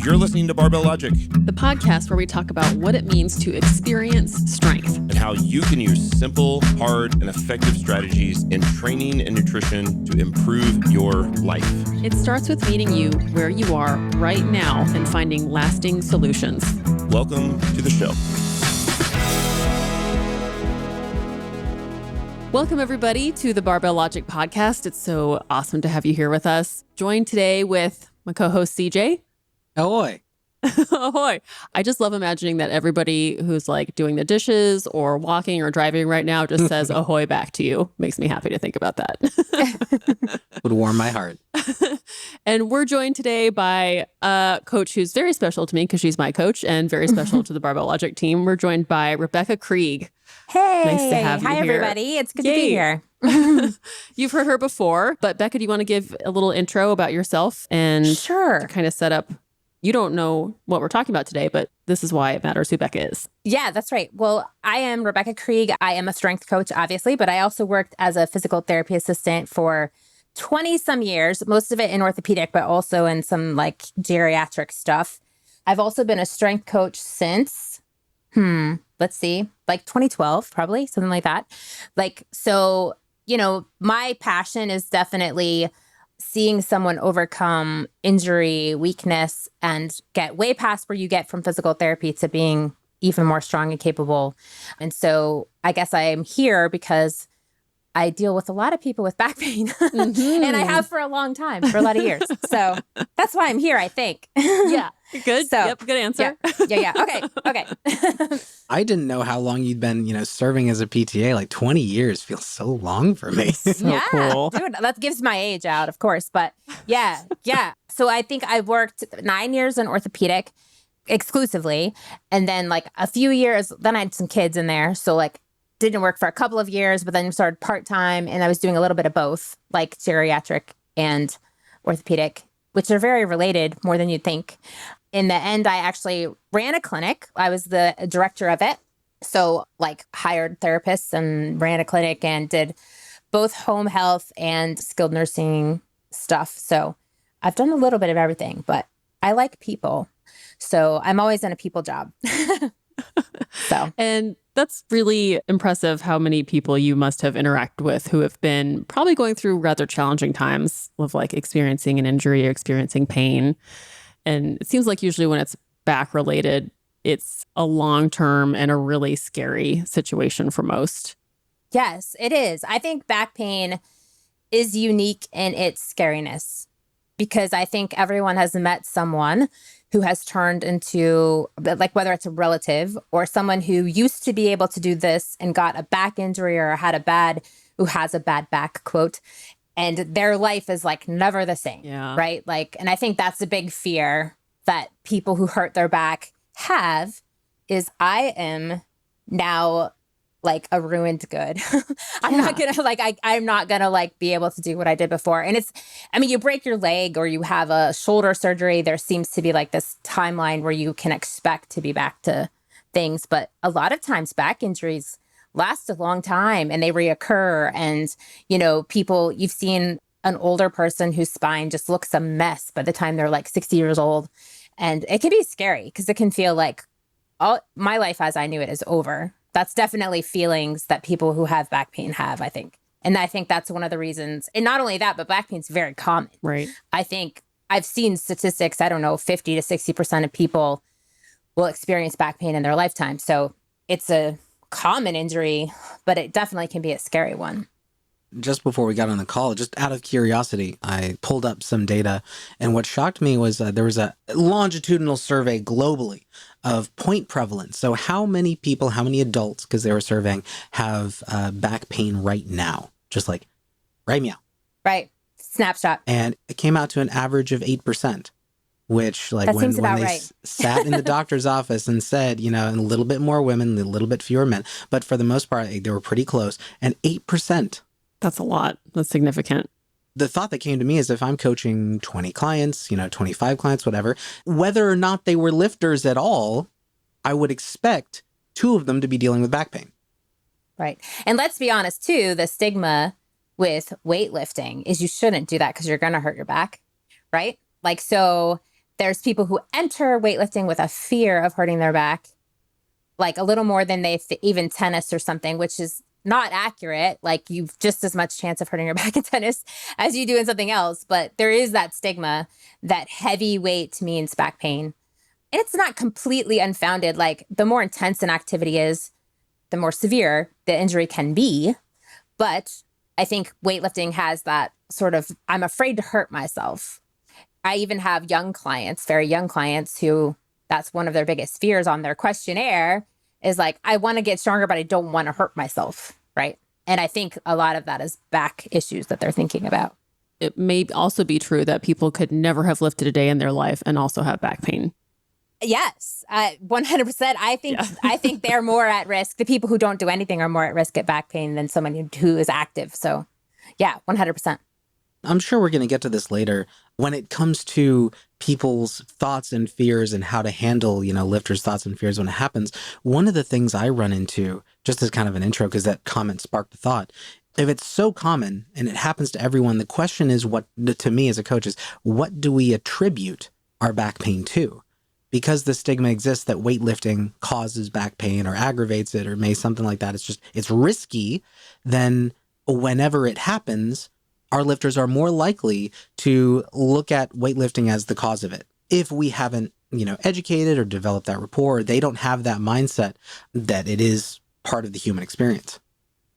You're listening to Barbell Logic, the podcast where we talk about what it means to experience strength and how you can use simple, hard, and effective strategies in training and nutrition to improve your life. It starts with meeting you where you are right now and finding lasting solutions. Welcome to the show. Welcome, everybody, to the Barbell Logic podcast. It's so awesome to have you here with us. Joined today with my co-host, CJ. Ahoy. Ahoy. I just love imagining that everybody who's like doing the dishes or walking or driving right now just says ahoy back to you. Makes me happy to think about that. Would warm my heart. And we're joined today by a coach who's very special to me because she's my coach and very special to the Barbell Logic team. We're joined by Rebekah Krieg. Hey, nice to have you hi here. Everybody. It's good to be here. You've heard her before, but Becca, do you want to give a little intro about yourself and Sure. to kind of set up? You don't know what we're talking about today, but this is why it matters who Becca is. Yeah, that's right. Well, I am Rebekah Krieg. I am a strength coach, obviously, but I also worked as a physical therapy assistant for 20 some years, most of it in orthopedic, but also in some like geriatric stuff. I've also been a strength coach since, let's see, like 2012, probably something like that. So, my passion is definitely seeing someone overcome injury, weakness, and get way past where you get from physical therapy to being even more strong and capable. And so I guess I am here because I deal with a lot of people with back pain and I have for a long time, for a lot of years. So that's why I'm here, I think. Yeah. Good. So, yep. Good answer. Yeah. Okay. I didn't know how long you'd been, serving as a PTA. Like 20 years feels so long for me. So cool. Dude, that gives my age out, of course. But yeah. So I think I worked 9 years in orthopedic exclusively. And then like a few years, then I had some kids in there. So like didn't work for a couple of years, but then started part-time. And I was doing a little bit of both, like geriatric and orthopedic, which are very related more than you'd think. In the end, I actually ran a clinic. I was the director of it. So like hired therapists and ran a clinic and did both home health and skilled nursing stuff. So I've done a little bit of everything, but I like people. So I'm always in a people job. And that's really impressive how many people you must have interacted with who have been probably going through rather challenging times of like experiencing an injury or experiencing pain. And it seems like usually when it's back related, it's a long-term and a really scary situation for most. Yes, it is. I think back pain is unique in its scariness because I think everyone has met someone who has turned into, like whether it's a relative or someone who used to be able to do this and got a back injury or who has a bad back, quote, and their life is like never the same, right? Like, and I think that's a big fear that people who hurt their back have is I am now like a ruined good. I'm not gonna like be able to do what I did before. And you break your leg or you have a shoulder surgery, there seems to be like this timeline where you can expect to be back to things. But a lot of times back injuries last a long time and they reoccur. And, you've seen an older person whose spine just looks a mess by the time they're like 60 years old. And it can be scary because it can feel like all my life as I knew it is over. That's definitely feelings that people who have back pain have, I think. And I think that's one of the reasons. And not only that, but back pain is very common. Right. I think I've seen statistics, 50 to 60% of people will experience back pain in their lifetime. So it's a common injury, but it definitely can be a scary one. Just before we got on the call, just out of curiosity, I pulled up some data. And what shocked me was there was a longitudinal survey globally of point prevalence. So how many people, how many adults, because they were surveying, have back pain right now? Just like right meow. Right. Snapshot. And it came out to an average of 8%. Which, like, that when they right. sat in the doctor's office and said, and a little bit more women, a little bit fewer men, but for the most part, they were pretty close. And 8%. That's a lot. That's significant. The thought that came to me is if I'm coaching 20 clients, 25 clients, whatever, whether or not they were lifters at all, I would expect 2 of them to be dealing with back pain. Right. And let's be honest, too, the stigma with weightlifting is you shouldn't do that because you're going to hurt your back. Right. Like, so There's people who enter weightlifting with a fear of hurting their back, like a little more than even tennis or something, which is not accurate. Like you've just as much chance of hurting your back in tennis as you do in something else. But there is that stigma that heavy weight means back pain. And it's not completely unfounded. Like the more intense an activity is, the more severe the injury can be. But I think weightlifting has that sort of, I'm afraid to hurt myself. I even have young clients, very young clients, who that's one of their biggest fears on their questionnaire is like, I want to get stronger, but I don't want to hurt myself, right? And I think a lot of that is back issues that they're thinking about. It may also be true that people could never have lifted a day in their life and also have back pain. Yes, 100%. I think they're more at risk. The people who don't do anything are more at risk at back pain than someone who is active. So yeah, 100%. I'm sure we're going to get to this later. When it comes to people's thoughts and fears and how to handle, lifters' thoughts and fears when it happens, one of the things I run into, just as kind of an intro, because that comment sparked a thought, if it's so common and it happens to everyone, the question is, what, to me as a coach, is what do we attribute our back pain to? Because the stigma exists that weightlifting causes back pain or aggravates it or may something like that, it's risky, then whenever it happens, our lifters are more likely to look at weightlifting as the cause of it. If we haven't, educated or developed that rapport, they don't have that mindset that it is part of the human experience.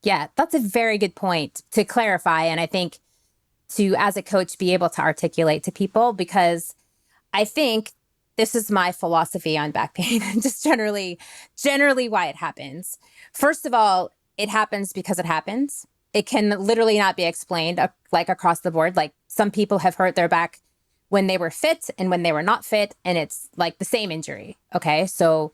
Yeah, that's a very good point to clarify. And I think to, as a coach, be able to articulate to people, because I think this is my philosophy on back pain and just generally why it happens. First of all, it happens because it happens. It can literally not be explained like across the board. Like some people have hurt their back when they were fit and when they were not fit, and it's like the same injury. Okay. So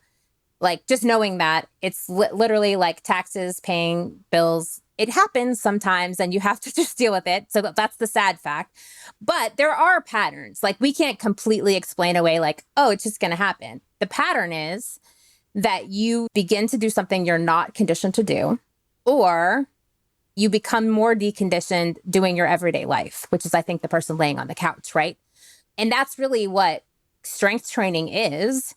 like just knowing that it's literally like taxes, paying bills, it happens sometimes and you have to just deal with it. So that's the sad fact. But there are patterns. Like we can't completely explain away like, oh, it's just going to happen. The pattern is that you begin to do something you're not conditioned to do, or you become more deconditioned doing your everyday life, which is, I think, the person laying on the couch, right? And that's really what strength training is.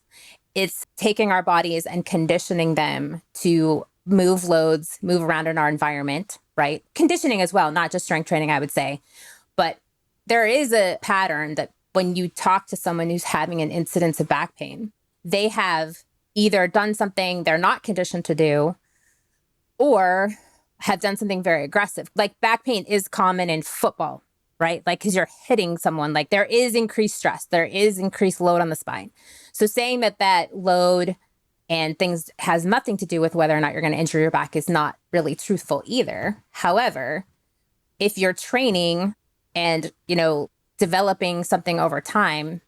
It's taking our bodies and conditioning them to move loads, move around in our environment, right? Conditioning as well, not just strength training, I would say. But there is a pattern that when you talk to someone who's having an incidence of back pain, they have either done something they're not conditioned to do or have done something very aggressive. Like back pain is common in football, right? Like, because you're hitting someone, like there is increased stress, there is increased load on the spine. So saying that load and things has nothing to do with whether or not you're going to injure your back is not really truthful either. However, if you're training and, developing something over time,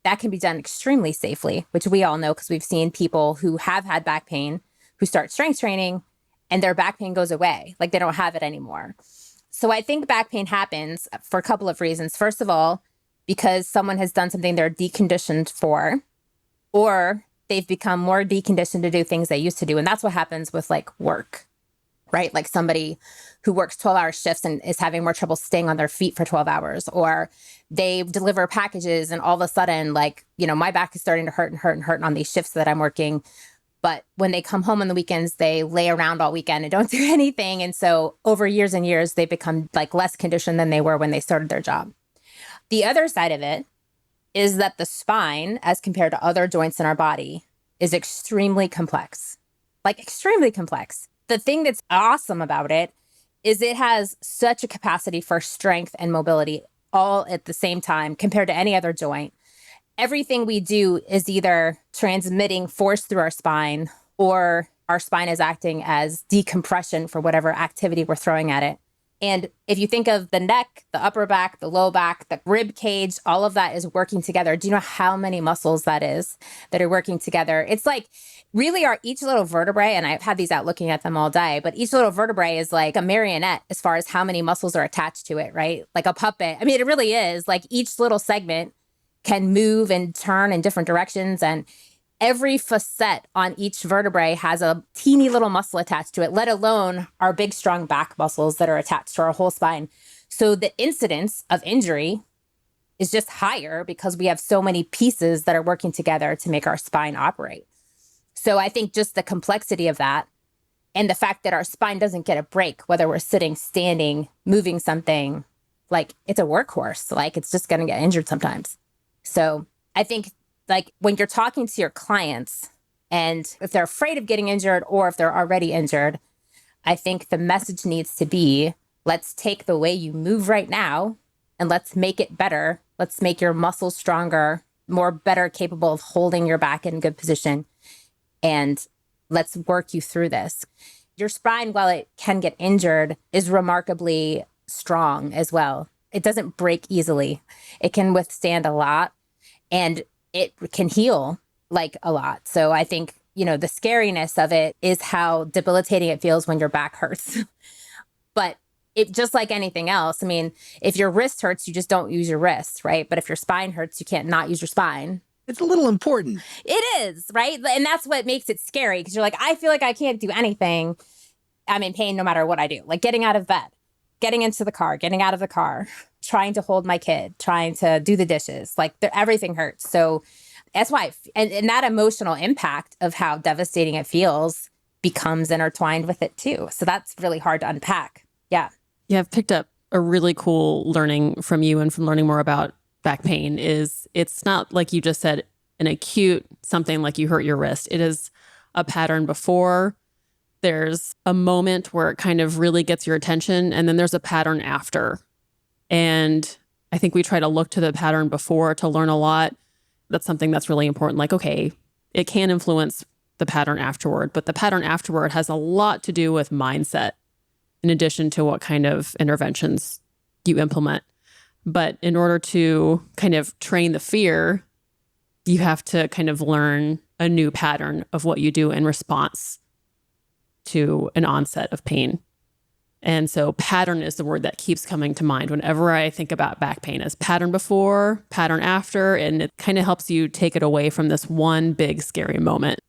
that can be done extremely safely, which we all know because we've seen people who have had back pain who start strength training and their back pain goes away, like they don't have it anymore. So I think back pain happens for a couple of reasons. First of all, because someone has done something they're deconditioned for, or they've become more deconditioned to do things they used to do. And that's what happens with like work, right? Like somebody who works 12-hour shifts and is having more trouble staying on their feet for 12 hours, or they deliver packages and all of a sudden, like, my back is starting to hurt on these shifts that I'm working. But when they come home on the weekends, they lay around all weekend and don't do anything. And so over years and years, they become like less conditioned than they were when they started their job. The other side of it is that the spine, as compared to other joints in our body, is extremely complex, like extremely complex. The thing that's awesome about it is it has such a capacity for strength and mobility all at the same time compared to any other joint. Everything we do is either transmitting force through our spine or our spine is acting as decompression for whatever activity we're throwing at it. And if you think of the neck, the upper back, the low back, the rib cage, all of that is working together. Do you know how many muscles that is that are working together? It's like really each little vertebrae, and I've had these out looking at them all day, but each little vertebrae is like a marionette as far as how many muscles are attached to it, right? Like a puppet. I mean, it really is like each little segment can move and turn in different directions. And every facet on each vertebrae has a teeny little muscle attached to it, let alone our big, strong back muscles that are attached to our whole spine. So the incidence of injury is just higher because we have so many pieces that are working together to make our spine operate. So I think just the complexity of that and the fact that our spine doesn't get a break, whether we're sitting, standing, moving something, like it's a workhorse, like it's just going to get injured sometimes. So I think like when you're talking to your clients and if they're afraid of getting injured or if they're already injured, I think the message needs to be, let's take the way you move right now and let's make it better. Let's make your muscles stronger, more better capable of holding your back in good position. And let's work you through this. Your spine, while it can get injured, is remarkably strong as well. It doesn't break easily. It can withstand a lot and it can heal like a lot. So I think, the scariness of it is how debilitating it feels when your back hurts. But it just like anything else. I mean, if your wrist hurts, you just don't use your wrist, right? But if your spine hurts, you can't not use your spine. It's a little important. It is, right? And that's what makes it scary because you're like, I feel like I can't do anything. I'm in pain no matter what I do. Like getting out of bed, getting into the car, getting out of the car, trying to hold my kid, trying to do the dishes. Like everything hurts. So that's why, and that emotional impact of how devastating it feels becomes intertwined with it too. So that's really hard to unpack. Yeah. Yeah, I've picked up a really cool learning from you and from learning more about back pain is it's not like you just said an acute something like you hurt your wrist. It is a pattern before. There's a moment where it kind of really gets your attention and then there's a pattern after. And I think we try to look to the pattern before to learn a lot. That's something that's really important. Like, okay, it can influence the pattern afterward, but the pattern afterward has a lot to do with mindset in addition to what kind of interventions you implement. But in order to kind of train the fear, you have to kind of learn a new pattern of what you do in response to an onset of pain. And so pattern is the word that keeps coming to mind whenever I think about back pain as pattern before, pattern after, and it kind of helps you take it away from this one big scary moment.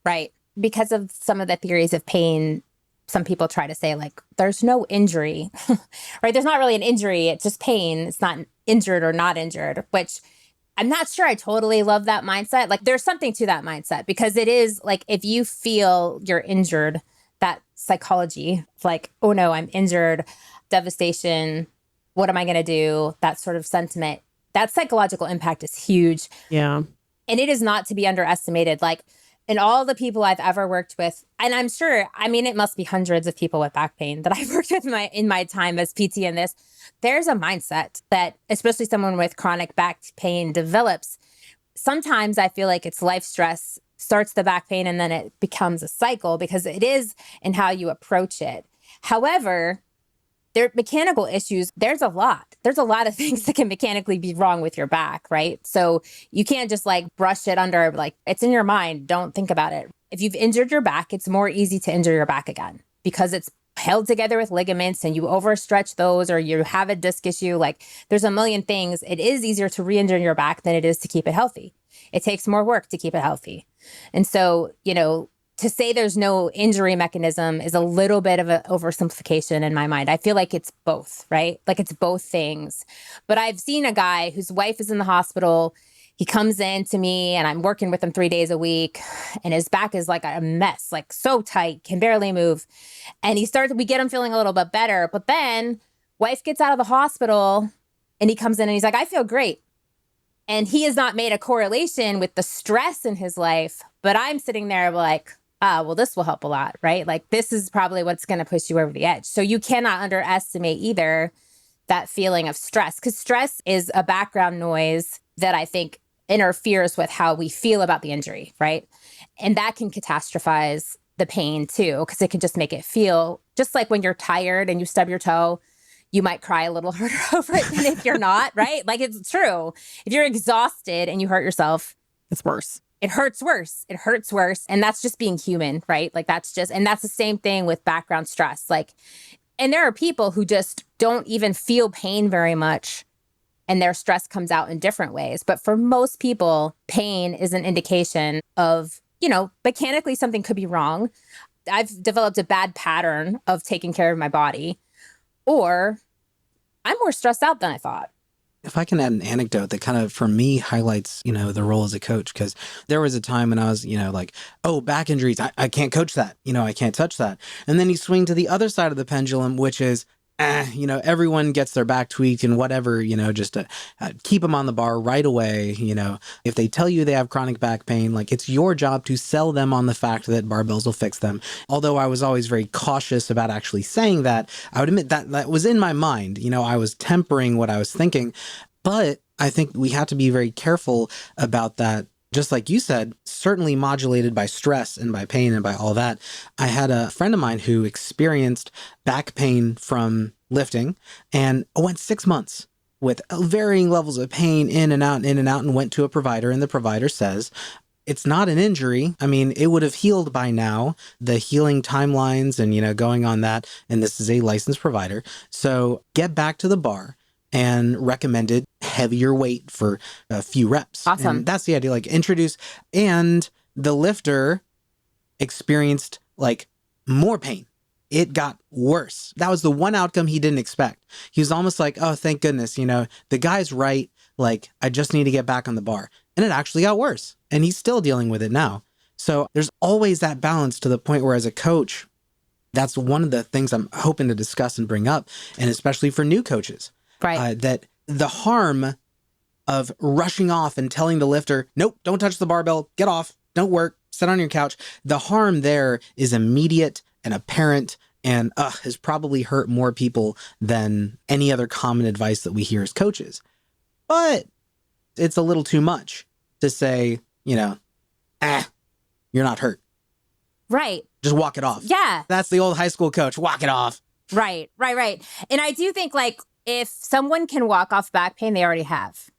Right. Because of some of the theories of pain, some people try to say like, there's no injury, right? There's not really an injury. It's just pain. It's not injured or not injured, which I'm not sure I totally love that mindset. Like there's something to that mindset because it is like, if you feel you're injured, that psychology, like, oh no, I'm injured, devastation. What am I going to do? That sort of sentiment, that psychological impact is huge. Yeah. And it is not to be underestimated. Like, and all the people I've ever worked with, and I'm sure, I mean, it must be hundreds of people with back pain that I've worked with in my time as PT in this. There's a mindset that, especially someone with chronic back pain develops. Sometimes I feel like it's life stress starts the back pain and then it becomes a cycle because it is in how you approach it. However, there mechanical issues, there's a lot of things that can mechanically be wrong with your back, right? So you can't just like brush it under, like it's in your mind. Don't think about it. If you've injured your back, it's more easy to injure your back again because it's held together with ligaments and you overstretch those or you have a disc issue. Like there's a million things. It is easier to re-injure your back than it is to keep it healthy. It takes more work to keep it healthy. And so, to say there's no injury mechanism is a little bit of an oversimplification in my mind. I feel like it's both, right? Like it's both things. But I've seen a guy whose wife is in the hospital. He comes in to me and I'm working with him 3 days a week and his back is like a mess, like so tight, can barely move. And we get him feeling a little bit better. But then wife gets out of the hospital and he comes in and he's like, I feel great. And he has not made a correlation with the stress in his life. But I'm sitting there like, well, this will help a lot, right? Like this is probably what's going to push you over the edge. So you cannot underestimate either that feeling of stress because stress is a background noise that I think interferes with how we feel about the injury, right? And that can catastrophize the pain too, because it can just make it feel just like when you're tired and you stub your toe, you might cry a little harder over it than if you're not, right? Like it's true. If you're exhausted and you hurt yourself, It's worse. it hurts worse. It hurts worse. And that's just being human, right? Like and that's the same thing with background stress. Like, and there are people who just don't even feel pain very much and their stress comes out in different ways. But for most people, pain is an indication of, mechanically something could be wrong. I've developed a bad pattern of taking care of my body, or I'm more stressed out than I thought. If I can add an anecdote that kind of, for me, highlights, the role as a coach, because there was a time when I was, like, oh, back injuries, I can't coach that. I can't touch that. And then you swing to the other side of the pendulum, which is, everyone gets their back tweaked and whatever, just to keep them on the bar right away. If they tell you they have chronic back pain, like, it's your job to sell them on the fact that barbells will fix them. Although I was always very cautious about actually saying that, I would admit that that was in my mind. I was tempering what I was thinking. But I think we have to be very careful about that. Just like you said, certainly modulated by stress and by pain and by all that. I had a friend of mine who experienced back pain from lifting and went 6 months with varying levels of pain in and out, and went to a provider. And the provider says, it's not an injury. I mean, it would have healed by now. The healing timelines and, going on that. And this is a licensed provider. So get back to the bar, and recommended heavier weight for a few reps. Awesome. And that's the idea, like introduce, and the lifter experienced like more pain. It got worse. That was the one outcome he didn't expect. He was almost like, oh, thank goodness, the guy's right. Like, I just need to get back on the bar. And it actually got worse. And he's still dealing with it now. So there's always that balance, to the point where as a coach, that's one of the things I'm hoping to discuss and bring up. And especially for new coaches. Right. That the harm of rushing off and telling the lifter, nope, don't touch the barbell, get off, don't work, sit on your couch. The harm there is immediate and apparent, and has probably hurt more people than any other common advice that we hear as coaches. But it's a little too much to say, you're not hurt. Right. Just walk it off. Yeah. That's the old high school coach, walk it off. Right. And I do think, like, if someone can walk off back pain, they already have.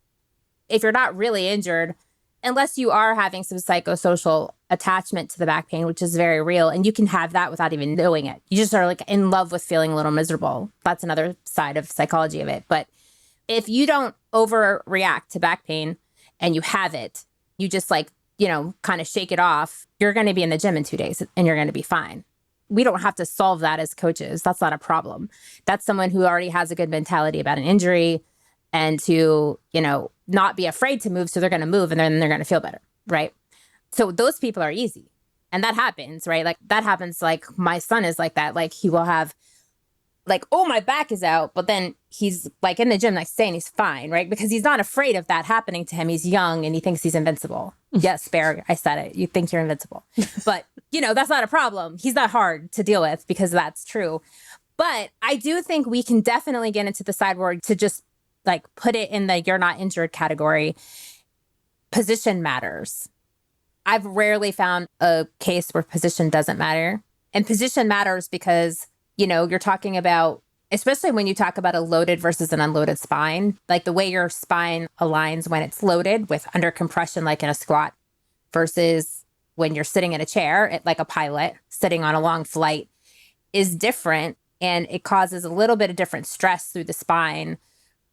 If you're not really injured, unless you are having some psychosocial attachment to the back pain, which is very real, and you can have that without even knowing it. You just are like in love with feeling a little miserable. That's another side of psychology of it. But if you don't overreact to back pain and you have it, you just like, kind of shake it off, you're going to be in the gym in 2 days and you're going to be fine. We don't have to solve that as coaches. That's not a problem. That's someone who already has a good mentality about an injury, and to, not be afraid to move. So they're going to move, and then they're going to feel better. Right. So those people are easy. And that happens, right? Like that happens. Like my son is like that. Like he will have like, oh, my back is out. But then he's like in the gym next day and he's fine. Right. Because he's not afraid of that happening to him. He's young and he thinks he's invincible. Yes, Bear, I said it. You think you're invincible. But, that's not a problem. He's not hard to deal with, because that's true. But I do think we can definitely get into the sideboard to just like put it in the you're not injured category. Position matters. I've rarely found a case where position doesn't matter. And position matters because, you're talking about, especially when you talk about a loaded versus an unloaded spine, like the way your spine aligns when it's loaded with under compression, like in a squat, versus when you're sitting in a chair, like a pilot sitting on a long flight, is different. And it causes a little bit of different stress through the spine.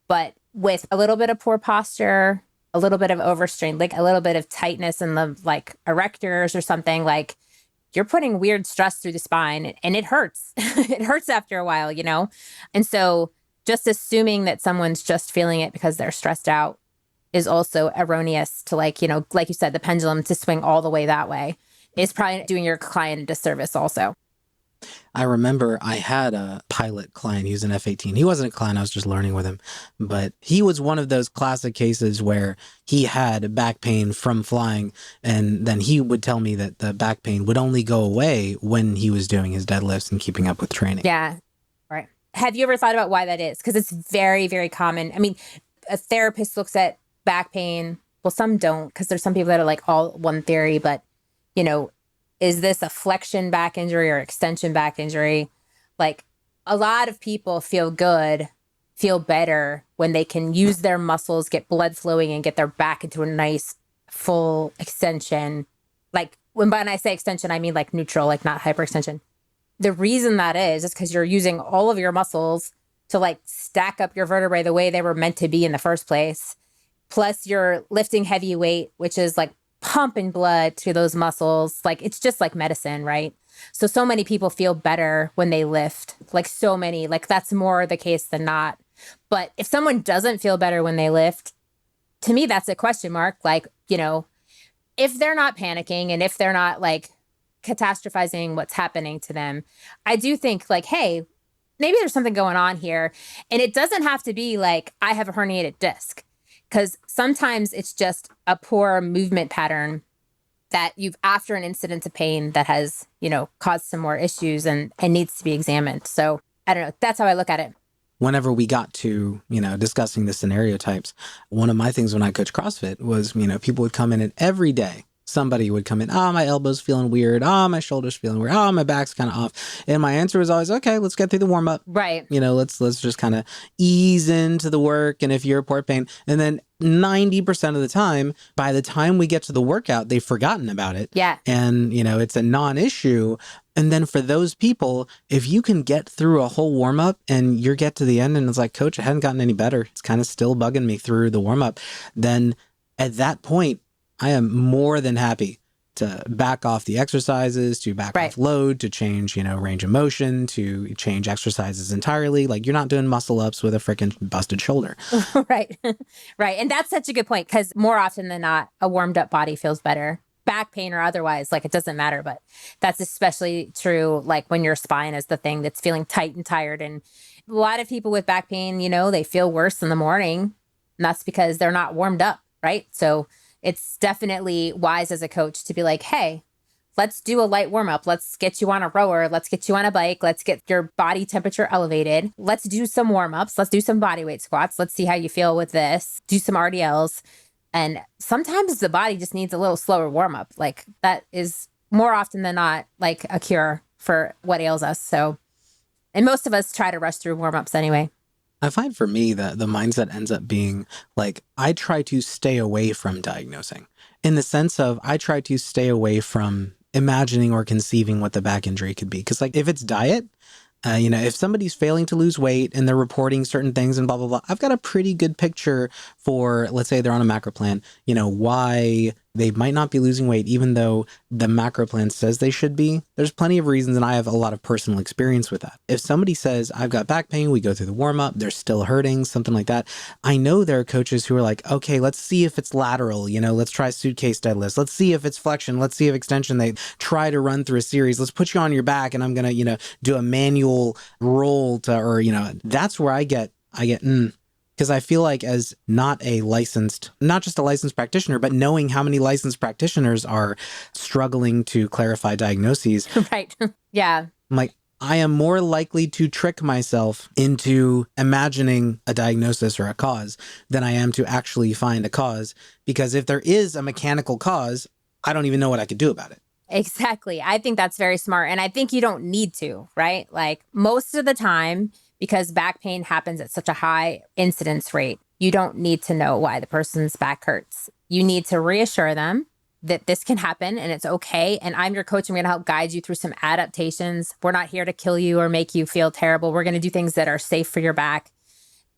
But with a little bit of poor posture, a little bit of overstrain, like a little bit of tightness in the like erectors or something, like you're putting weird stress through the spine, and it hurts. It hurts after a while, And so just assuming that someone's just feeling it because they're stressed out is also erroneous. To like you said, the pendulum to swing all the way that way is probably doing your client a disservice also. I remember I had a pilot client. He was an F-18. He wasn't a client. I was just learning with him. But he was one of those classic cases where he had back pain from flying. And then he would tell me that the back pain would only go away when he was doing his deadlifts and keeping up with training. Yeah. Right. Have you ever thought about why that is? Because it's very, very common. I mean, a therapist looks at back pain. Well, some don't, because there's some people that are like all one theory, but, is this a flexion back injury or extension back injury? Like a lot of people feel better when they can use their muscles, get blood flowing, and get their back into a nice full extension. Like when I say extension, I mean like neutral, like not hyperextension. The reason that is because you're using all of your muscles to like stack up your vertebrae the way they were meant to be in the first place. Plus you're lifting heavy weight, which is like pumping blood to those muscles. Like it's just like medicine, right? So many people feel better when they lift, like so many, like that's more the case than not. But if someone doesn't feel better when they lift, to me, that's a question mark. Like, if they're not panicking and if they're not like catastrophizing what's happening to them, I do think like, hey, maybe there's something going on here. And it doesn't have to be like, I have a herniated disc, because sometimes it's just a poor movement pattern that you've after an incident of pain that has, caused some more issues and needs to be examined. So I don't know. That's how I look at it. Whenever we got to, discussing the scenario types, one of my things when I coach CrossFit was, people would come in and every day somebody would come in, my elbow's feeling weird. My shoulder's feeling weird. My back's kind of off. And my answer was always, okay, let's get through the warm up. Right. Let's just kind of ease into the work. And if you report pain, and then 90% of the time, by the time we get to the workout, they've forgotten about it. Yeah. And, it's a non-issue. And then for those people, if you can get through a whole warm up and you get to the end and it's like, coach, it hadn't gotten any better. It's kind of still bugging me through the warm up. Then at that point, I am more than happy to back off the exercises, to back off load, to change, range of motion, to change exercises entirely. Like you're not doing muscle ups with a freaking busted shoulder. Right. Right. And that's such a good point, because more often than not, a warmed up body feels better. Back pain or otherwise, like it doesn't matter. But that's especially true like when your spine is the thing that's feeling tight and tired. And a lot of people with back pain, they feel worse in the morning. And that's because they're not warmed up. Right. So it's definitely wise as a coach to be like, hey, let's do a light warm up. Let's get you on a rower. Let's get you on a bike. Let's get your body temperature elevated. Let's do some warm ups. Let's do some body weight squats. Let's see how you feel with this. Do some RDLs. And sometimes the body just needs a little slower warm up. Like that is more often than not like a cure for what ails us. So, and most of us try to rush through warm ups anyway. I find for me that the mindset ends up being like, I try to stay away from diagnosing, in the sense of I try to stay away from imagining or conceiving what the back injury could be. Because like if it's diet, if somebody's failing to lose weight and they're reporting certain things and blah, blah, blah, I've got a pretty good picture for, let's say they're on a macro plan, why they might not be losing weight, even though the macro plan says they should be. There's plenty of reasons, and I have a lot of personal experience with that. If somebody says, I've got back pain, we go through the warm up, they're still hurting, something like that. I know there are coaches who are like, okay, let's see if it's lateral, let's try suitcase deadlifts. Let's see if it's flexion. Let's see if extension. They try to run through a series. Let's put you on your back and I'm going to, do a manual roll that's where I get, because I feel like as not just a licensed practitioner, but knowing how many licensed practitioners are struggling to clarify diagnoses. Right. Yeah. I'm like, I am more likely to trick myself into imagining a diagnosis or a cause than I am to actually find a cause. Because if there is a mechanical cause, I don't even know what I could do about it. Exactly. I think that's very smart. And I think you don't need to, right? Like most of the time, because back pain happens at such a high incidence rate, you don't need to know why the person's back hurts. You need to reassure them that this can happen and it's okay. And I'm your coach. I'm going to help guide you through some adaptations. We're not here to kill you or make you feel terrible. We're going to do things that are safe for your back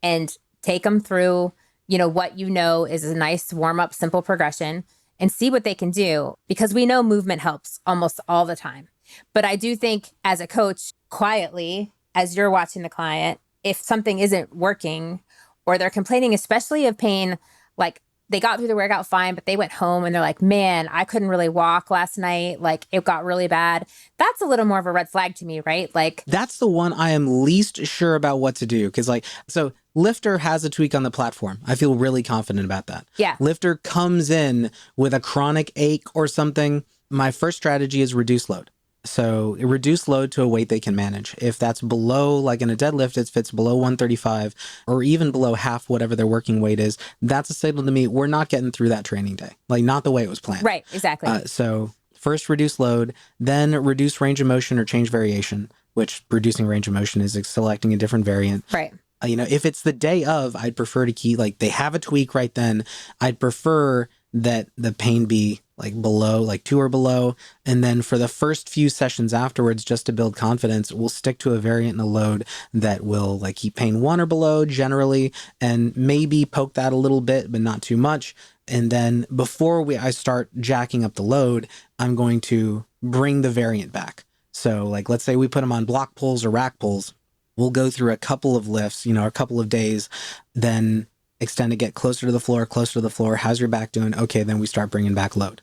and take them through, what is a nice warm up, simple progression and see what they can do, because we know movement helps almost all the time. But I do think as a coach, quietly, as you're watching the client, if something isn't working or they're complaining, especially of pain, like they got through the workout fine, but they went home and they're like, man, I couldn't really walk last night. Like it got really bad. That's a little more of a red flag to me, right? Like that's the one I am least sure about what to do. Cause so Lifter has a tweak on the platform. I feel really confident about that. Yeah. Lifter comes in with a chronic ache or something. My first strategy is reduce load. So reduce load to a weight they can manage. If that's below, like in a deadlift, if it's below 135 or even below half whatever their working weight is, that's a signal to me we're not getting through that training day. Like not the way it was planned. Right, exactly. So first reduce load, then reduce range of motion or change variation, which reducing range of motion is selecting a different variant. Right. If it's the day of, I'd prefer to keep, like they have a tweak right then. I'd prefer that the pain be like below, like 2 or below. And then for the first few sessions afterwards, just to build confidence, we'll stick to a variant and a load that will like keep pain 1 or below generally, and maybe poke that a little bit, but not too much. And then before I start jacking up the load, I'm going to bring the variant back. So like, let's say we put them on block pulls or rack pulls. we'll go through a couple of lifts, a couple of days, then extend to get closer to the floor, closer to the floor. How's your back doing? Okay, then we start bringing back load.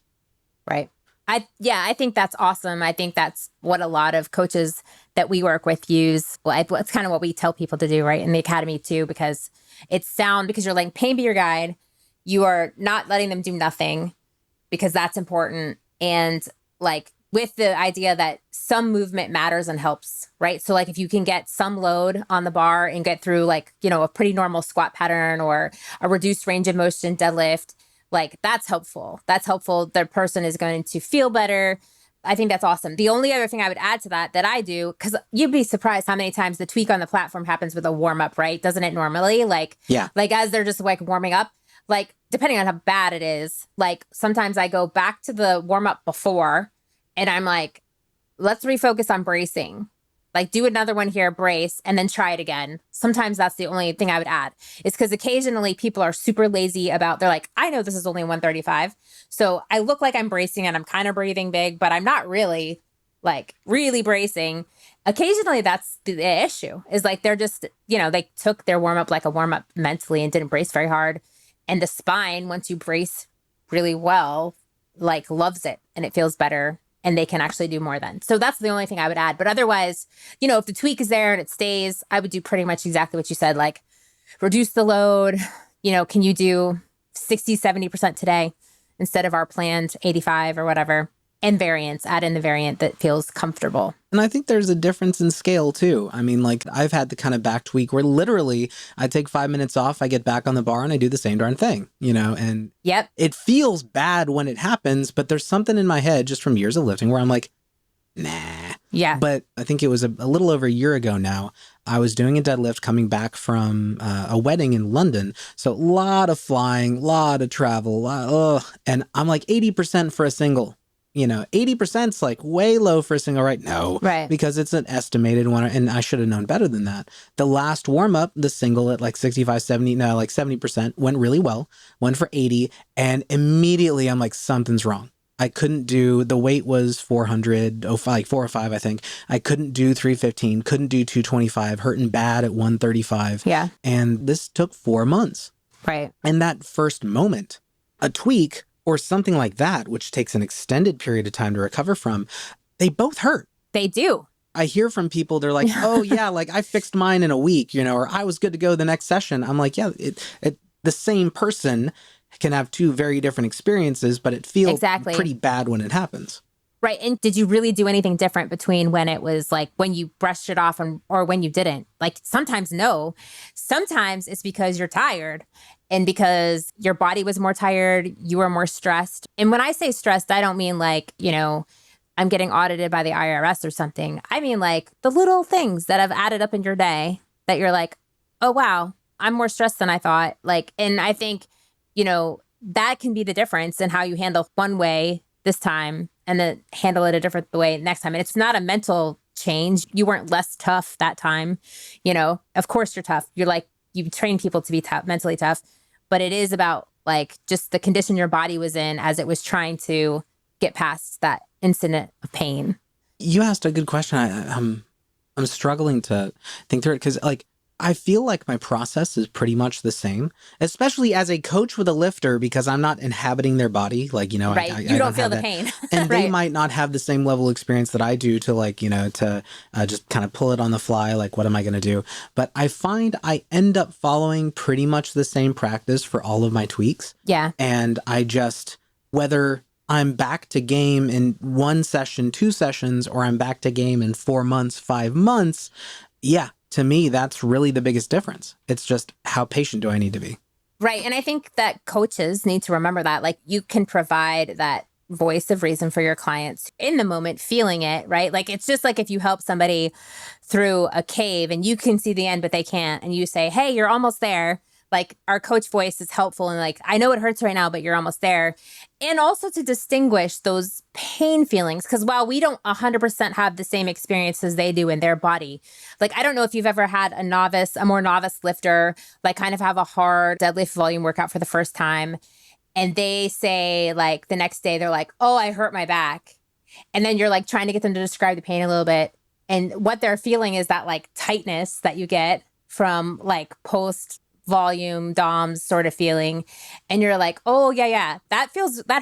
Right. I think that's awesome. I think that's what a lot of coaches that we work with use. Well, it's kind of what we tell people to do, right? In the academy too, because it's sound, because you're letting pain be your guide. You are not letting them do nothing, because that's important. And like with the idea that some movement matters and helps, right? So like if you can get some load on the bar and get through like, a pretty normal squat pattern or a reduced range of motion deadlift, like that's helpful. That's helpful. The person is going to feel better. I think that's awesome. The only other thing I would add to that I do, because you'd be surprised how many times the tweak on the platform happens with a warm up, right? Doesn't it normally? Like as they're just like warming up, like depending on how bad it is, like sometimes I go back to the warm up before and I'm like, let's refocus on bracing. Like do another one here, brace, and then try it again. Sometimes that's the only thing I would add. It's because occasionally people are super lazy they're like, I know this is only 135. So I look like I'm bracing and I'm kind of breathing big, but I'm not really like really bracing. Occasionally that's the issue, is like they're just, they took their warm up like a warm up mentally and didn't brace very hard. And the spine, once you brace really well, like loves it and it feels better. And they can actually do more then. So that's the only thing I would add. But otherwise, if the tweak is there and it stays, I would do pretty much exactly what you said, like reduce the load. Can you do 60, 70% today instead of our planned 85 or whatever? And variance, add in the variant that feels comfortable. And I think there's a difference in scale too. I mean, like I've had the kind of back tweak where literally I take 5 minutes off, I get back on the bar and I do the same darn thing, and yep. It feels bad when it happens, but there's something in my head just from years of lifting where I'm like, nah. Yeah. But I think it was a little over a year ago now. I was doing a deadlift coming back from a wedding in London. So a lot of flying, a lot of travel, and I'm like 80% for a single. 80%'s like way low for a single, right? No, right. Because it's an estimated one, and I should have known better than that. The last warm up, the single at like 65, 70, no, like 70% went really well, went for 80. And immediately I'm like, something's wrong. I couldn't do, the weight was 400, like 4 or 5, I think. I couldn't do 315, couldn't do 225, hurting bad at 135. Yeah. And this took 4 months. Right. And that first moment, a tweak or something like that, which takes an extended period of time to recover from, they both hurt. They do. I hear from people, they're like, oh yeah, like I fixed mine in a week, or I was good to go the next session. I'm like, yeah, the same person can have two very different experiences, but it feels pretty bad when it happens. Right. And did you really do anything different between when it was like when you brushed it off or when you didn't? Like sometimes no. Sometimes it's because you're tired and because your body was more tired, you were more stressed. And when I say stressed, I don't mean like, I'm getting audited by the IRS or something. I mean like the little things that have added up in your day that you're like, oh, wow, I'm more stressed than I thought. Like, and I think, that can be the difference in how you handle one way this time and then handle it a different way next time. And it's not a mental change. You weren't less tough that time. Of course you're tough. You're like, you train people to be tough, mentally tough, but it is about like just the condition your body was in as it was trying to get past that incident of pain. You asked a good question. I'm struggling to think through it because like, I feel like my process is pretty much the same, especially as a coach with a lifter, because I'm not inhabiting their body. Like, right. You don't feel the pain. And they might not have the same level of experience that I do to like, to just kind of pull it on the fly. Like, what am I going to do? But I find I end up following pretty much the same practice for all of my tweaks. Yeah. And I just, whether I'm back to game in 1 session, 2 sessions, or I'm back to game in 4 months, 5 months. Yeah. To me, that's really the biggest difference. It's just how patient do I need to be? Right. And I think that coaches need to remember that, like, you can provide that voice of reason for your clients in the moment, feeling it, right? Like, it's just like if you help somebody through a cave and you can see the end, but they can't. And you say, hey, you're almost there. Like, our coach voice is helpful. And like, I know it hurts right now, but you're almost there. And also to distinguish those pain feelings. Because while we don't 100% have the same experience as they do in their body, like, I don't know if you've ever had a more novice lifter, like kind of have a hard deadlift volume workout for the first time. And they say like the next day, they're like, oh, I hurt my back. And then you're like trying to get them to describe the pain a little bit. And what they're feeling is that like tightness that you get from like post volume DOMS sort of feeling. And you're like, oh yeah, that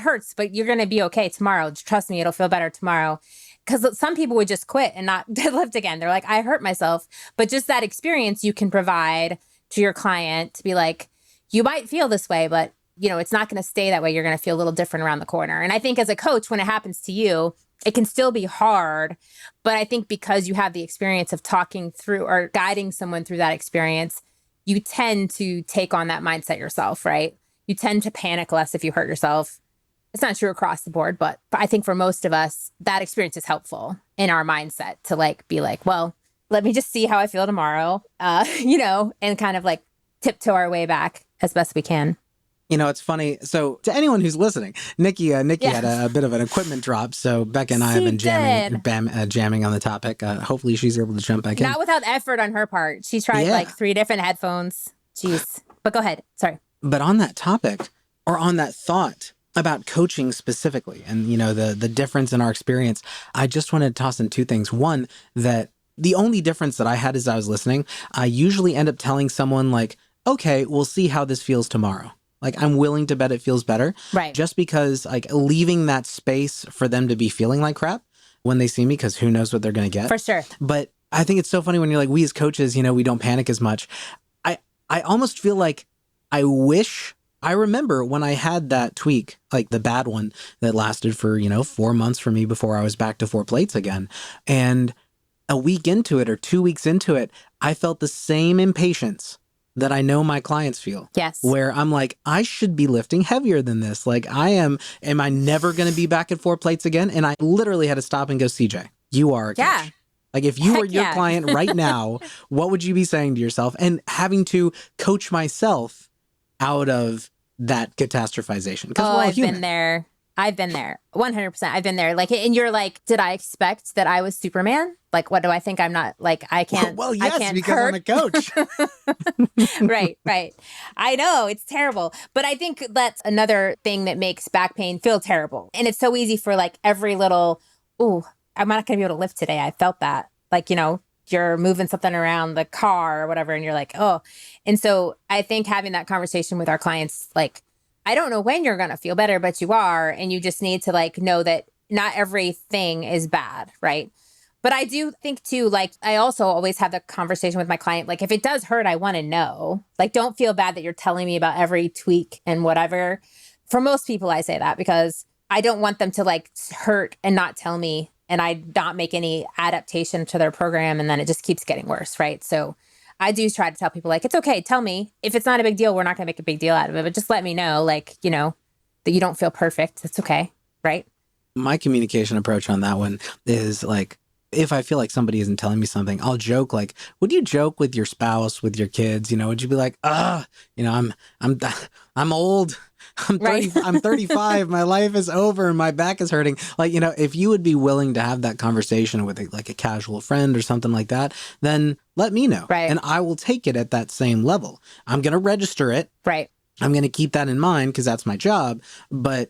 hurts, but you're going to be okay tomorrow. Trust me, it'll feel better tomorrow. Because some people would just quit and not deadlift again. They're like, I hurt myself. But just that experience you can provide to your client to be like, you might feel this way, but it's not going to stay that way. You're going to feel a little different around the corner. And I think as a coach, when it happens to you, it can still be hard. But I think because you have the experience of talking through or guiding someone through that experience, you tend to take on that mindset yourself, right? You tend to panic less if you hurt yourself. It's not true across the board, but I think for most of us, that experience is helpful in our mindset to like be like, well, let me just see how I feel tomorrow, and kind of like tiptoe our way back as best we can. It's funny. So to anyone who's listening, Nikki had a bit of an equipment drop. So Becca and I have been jamming on the topic. Hopefully she's able to jump back in. Not without effort on her part. She tried like 3 different headphones. Jeez. But go ahead. Sorry. But on that topic or on that thought about coaching specifically and, the difference in our experience, I just wanted to toss in 2 things. One, that the only difference that I had as I was listening, I usually end up telling someone like, okay, we'll see how this feels tomorrow. Like, I'm willing to bet it feels better. Right. Just because, like, leaving that space for them to be feeling like crap when they see me, because who knows what they're going to get. For sure. But I think it's so funny when you're like, we as coaches, we don't panic as much. I almost feel like I remember when I had that tweak, like the bad one that lasted for, 4 months for me before I was back to 4 plates again. And a week into it or 2 weeks into it, I felt the same impatience that I know my clients feel. Yes. Where I'm like, I should be lifting heavier than this. Like am I never going to be back at 4 plates again? And I literally had to stop and go, CJ, you are a coach. Yeah. Like if you were your client right now, what would you be saying to yourself? And having to coach myself out of that catastrophization. Because we're all human. I've been there. 100%. I've been there. Like, and you're like, did I expect that I was Superman? Like, what do I think? I'm not like, I can't. Well, yes, I can't because hurt. I'm a coach. Right. I know it's terrible. But I think that's another thing that makes back pain feel terrible. And it's so easy for like every little, ooh, I'm not going to be able to lift today. I felt that. Like, you're moving something around the car or whatever, and you're like, oh. And so I think having that conversation with our clients, like, I don't know when you're going to feel better, but you are. And you just need to like know that not everything is bad. Right. But I do think too, like, I also always have the conversation with my client. Like, if it does hurt, I want to know. Like, don't feel bad that you're telling me about every tweak and whatever. For most people, I say that because I don't want them to like hurt and not tell me and I not make any adaptation to their program. And then it just keeps getting worse. Right. So I do try to tell people like, it's okay. Tell me if it's not a big deal, we're not going to make a big deal out of it, but just let me know, like, that you don't feel perfect. It's okay. Right. My communication approach on that one is like, if I feel like somebody isn't telling me something, I'll joke like, would you joke with your spouse, with your kids? Would you be like, I'm old. I'm 35. My life is over and my back is hurting. Like, if you would be willing to have that conversation with like a casual friend or something like that, then let me know. Right. And I will take it at that same level. I'm going to register it. Right. I'm going to keep that in mind because that's my job. But,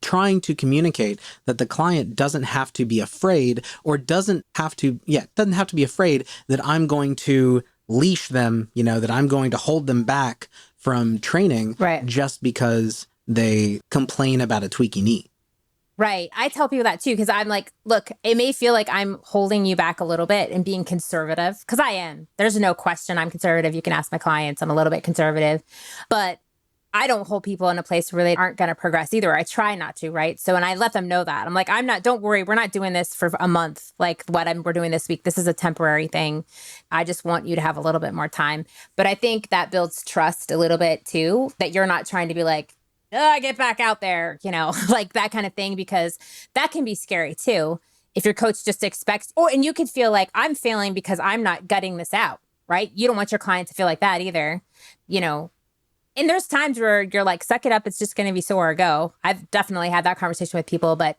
trying to communicate that the client doesn't have to be afraid or doesn't have to be afraid that I'm going to leash them, that I'm going to hold them back from training just because they complain about a tweaky knee. Right. I tell people that too, because I'm like, look, it may feel like I'm holding you back a little bit and being conservative, because I am. There's no question I'm conservative. You can ask my clients. I'm a little bit conservative, but I don't hold people in a place where they aren't going to progress either. I try not to, right? So, and I let them know that. I'm like, don't worry, we're not doing this for a month, like we're doing this week. This is a temporary thing. I just want you to have a little bit more time. But I think that builds trust a little bit too, that you're not trying to be like, get back out there, like that kind of thing, because that can be scary too. If your coach just expects, and you could feel like I'm failing because I'm not gutting this out, right? You don't want your client to feel like that either, And there's times where you're like, suck it up. It's just going to be sore or go. I've definitely had that conversation with people. But,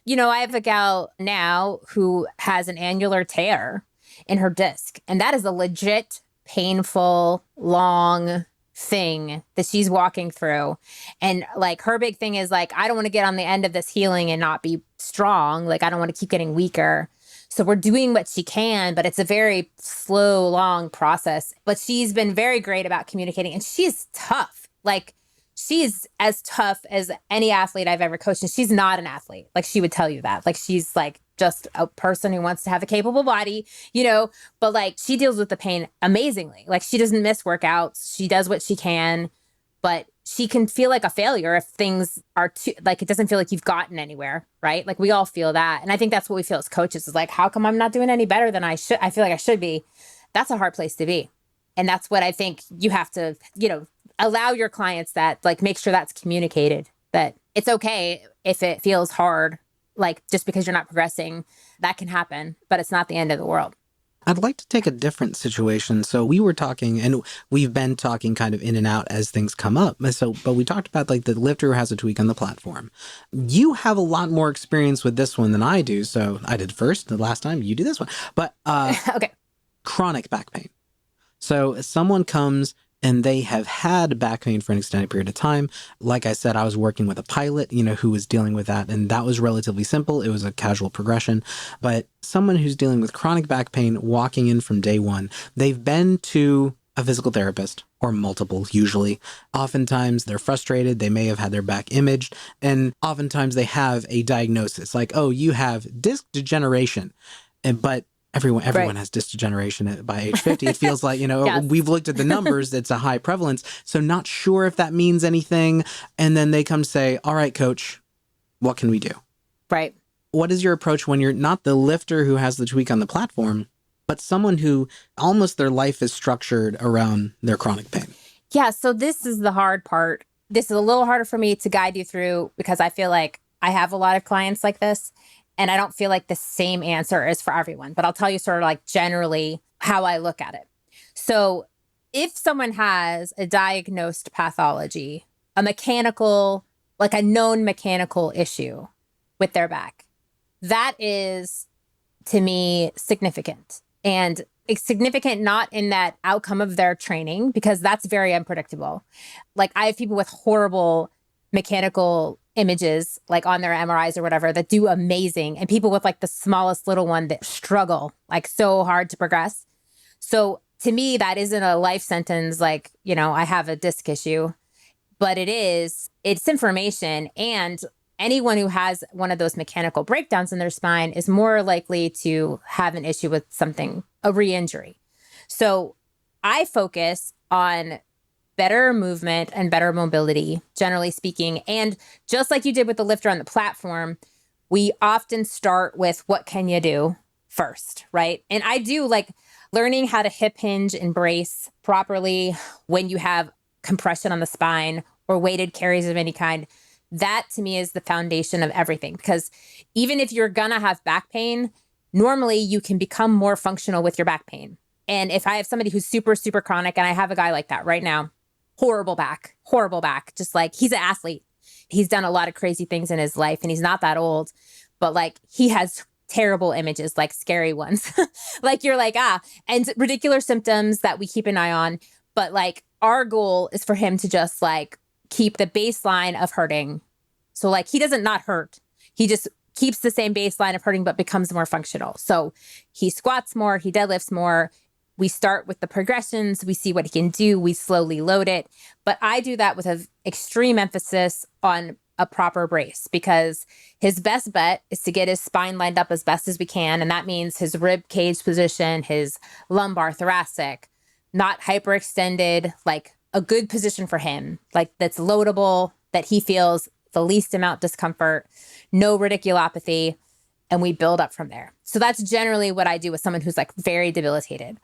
I have a gal now who has an annular tear in her disc. And that is a legit, painful, long thing that she's walking through. And like her big thing is like, I don't want to get on the end of this healing and not be strong. Like, I don't want to keep getting weaker. So we're doing what she can, but it's a very slow, long process. But she's been very great about communicating, and she's tough. Like, she's as tough as any athlete I've ever coached. And she's not an athlete. Like, she would tell you that. Like, she's like just a person who wants to have a capable body, but like she deals with the pain amazingly. Like, she doesn't miss workouts. She does what she can, but she can feel like a failure if things are too, like, it doesn't feel like you've gotten anywhere, right? Like, we all feel that. And I think that's what we feel as coaches is like, how come I'm not doing any better than I should? I feel like I should be. That's a hard place to be. And that's what I think you have to, allow your clients that, like, make sure that's communicated, that it's okay if it feels hard, like, just because you're not progressing, that can happen, but it's not the end of the world. I'd like to take a different situation. So we were talking, and we've been talking kind of in and out as things come up. But we talked about like the lifter who has a tweak on the platform. You have a lot more experience with this one than I do. So I did first the last time, you do this one. But Okay. Chronic back pain. So someone comes and they have had back pain for an extended period of time. Like I said, I was working with a pilot, who was dealing with that. And that was relatively simple. It was a casual progression. But someone who's dealing with chronic back pain, walking in from day one, they've been to a physical therapist or multiple, usually. Oftentimes they're frustrated. They may have had their back imaged. And oftentimes they have a diagnosis like, oh, you have disc degeneration. But everyone Right. has disc degeneration by age 50. It feels like, Yes. we've looked at the numbers. It's a high prevalence. So not sure if that means anything. And then they come say, all right, coach, what can we do? Right. What is your approach when you're not the lifter who has the tweak on the platform, but someone who almost their life is structured around their chronic pain? Yeah. So this is the hard part. This is a little harder for me to guide you through because I feel like I have a lot of clients like this. And I don't feel like the same answer is for everyone, but I'll tell you sort of like generally how I look at it. So if someone has a diagnosed pathology, a mechanical, like a known mechanical issue with their back, that is, to me, significant. And it's significant not in that outcome of their training, because that's very unpredictable. Like, I have people with horrible mechanical images, like on their MRIs or whatever, that do amazing, and people with like the smallest little one that struggle like so hard to progress. So to me, that isn't a life sentence like, I have a disc issue, but it's information. And anyone who has one of those mechanical breakdowns in their spine is more likely to have an issue with something, a re-injury. So I focus on better movement and better mobility, generally speaking. And just like you did with the lifter on the platform, we often start with what can you do first, right? And I do like learning how to hip hinge and brace properly when you have compression on the spine or weighted carries of any kind. That to me is the foundation of everything, because even if you're gonna have back pain, normally you can become more functional with your back pain. And if I have somebody who's super, super chronic, and I have a guy like that right now, horrible back, just like he's an athlete. He's done a lot of crazy things in his life and he's not that old, but like he has terrible images, like scary ones. Like you're like, and ridiculous symptoms that we keep an eye on. But like our goal is for him to just like keep the baseline of hurting. So like he doesn't not hurt. He just keeps the same baseline of hurting, but becomes more functional. So he squats more, he deadlifts more. We start with the progressions. We see what he can do. We slowly load it. But I do that with an extreme emphasis on a proper brace, because his best bet is to get his spine lined up as best as we can. And that means his rib cage position, his lumbar thoracic, not hyperextended, like a good position for him, like that's loadable, that he feels the least amount discomfort, no radiculopathy. And we build up from there. So that's generally what I do with someone who's like very debilitated.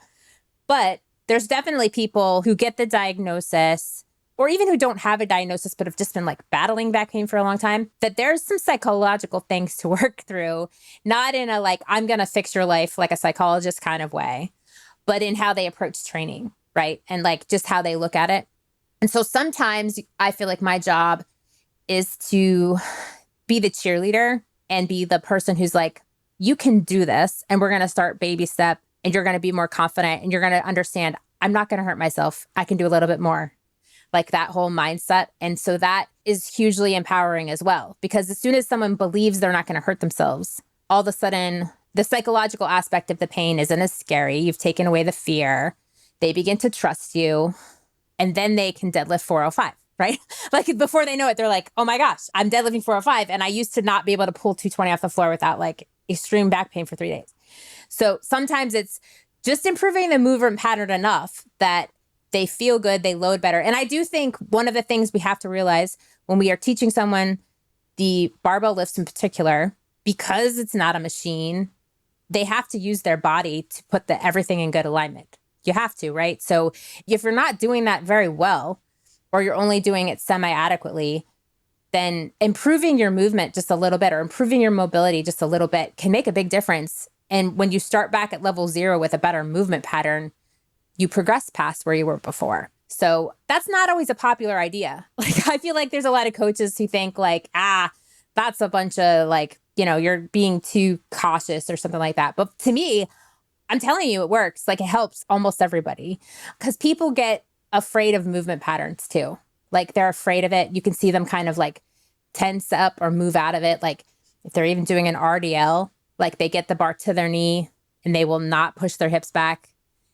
But there's definitely people who get the diagnosis, or even who don't have a diagnosis, but have just been like battling back pain for a long time, that there's some psychological things to work through, not in a like, I'm going to fix your life like a psychologist kind of way, but in how they approach training, right? And like just how they look at it. And so sometimes I feel like my job is to be the cheerleader and be the person who's like, you can do this, and we're going to start baby step, and you're going to be more confident, and you're going to understand, I'm not going to hurt myself. I can do a little bit more. Like that whole mindset. And so that is hugely empowering as well, because as soon as someone believes they're not going to hurt themselves, all of a sudden the psychological aspect of the pain isn't as scary. You've taken away the fear. They begin to trust you. And then they can deadlift 405, right? Like before they know it, they're like, oh my gosh, I'm deadlifting 405. And I used to not be able to pull 220 off the floor without like extreme back pain for 3 days. So sometimes it's just improving the movement pattern enough that they feel good, they load better. And I do think one of the things we have to realize when we are teaching someone the barbell lifts in particular, because it's not a machine, they have to use their body to put everything in good alignment. You have to, right? So if you're not doing that very well, or you're only doing it semi-adequately, then improving your movement just a little bit or improving your mobility just a little bit can make a big difference. And when you start back at level 0 with a better movement pattern, you progress past where you were before. So that's not always a popular idea. Like, I feel like there's a lot of coaches who think like, that's a bunch of like, you're being too cautious or something like that. But to me, I'm telling you, it works. Like, it helps almost everybody because people get afraid of movement patterns too. Like, they're afraid of it. You can see them kind of like tense up or move out of it. Like if they're even doing an RDL, like they get the bar to their knee and they will not push their hips back.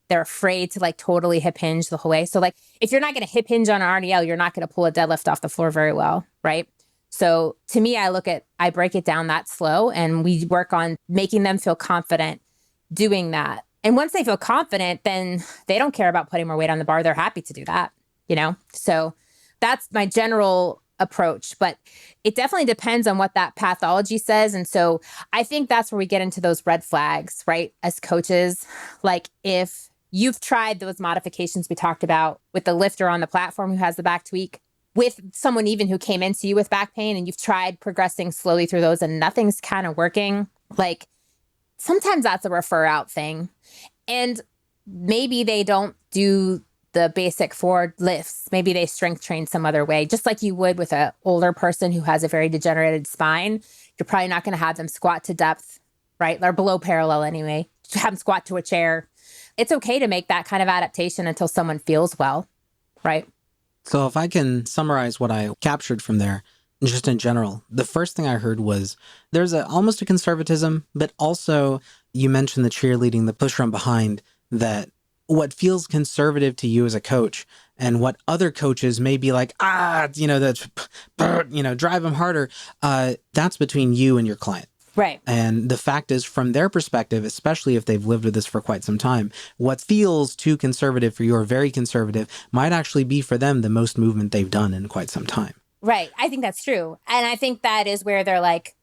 They're afraid to like totally hip hinge the whole way. So like if you're not going to hip hinge on an RDL, you're not going to pull a deadlift off the floor very well, right? So to me, I break it down that slow and we work on making them feel confident doing that. And once they feel confident, then they don't care about putting more weight on the bar. They're happy to do that, So that's my general approach, but it definitely depends on what that pathology says. And so I think that's where we get into those red flags, right? As coaches, like if you've tried those modifications we talked about with the lifter on the platform who has the back tweak, with someone even who came into you with back pain and you've tried progressing slowly through those and nothing's kind of working, like sometimes that's a refer out thing. And maybe they don't do the basic forward lifts. Maybe they strength train some other way, just like you would with an older person who has a very degenerated spine. You're probably not going to have them squat to depth, right? Or below parallel anyway. Have them squat to a chair. It's okay to make that kind of adaptation until someone feels well, right? So if I can summarize what I captured from there, just in general, the first thing I heard was there's almost a conservatism, but also you mentioned the cheerleading, the push from behind, that what feels conservative to you as a coach and what other coaches may be like, that's, drive them harder. That's between you and your client. Right. And the fact is, from their perspective, especially if they've lived with this for quite some time, what feels too conservative for you or very conservative might actually be for them the most movement they've done in quite some time. Right. I think that's true. And I think that is where they're like,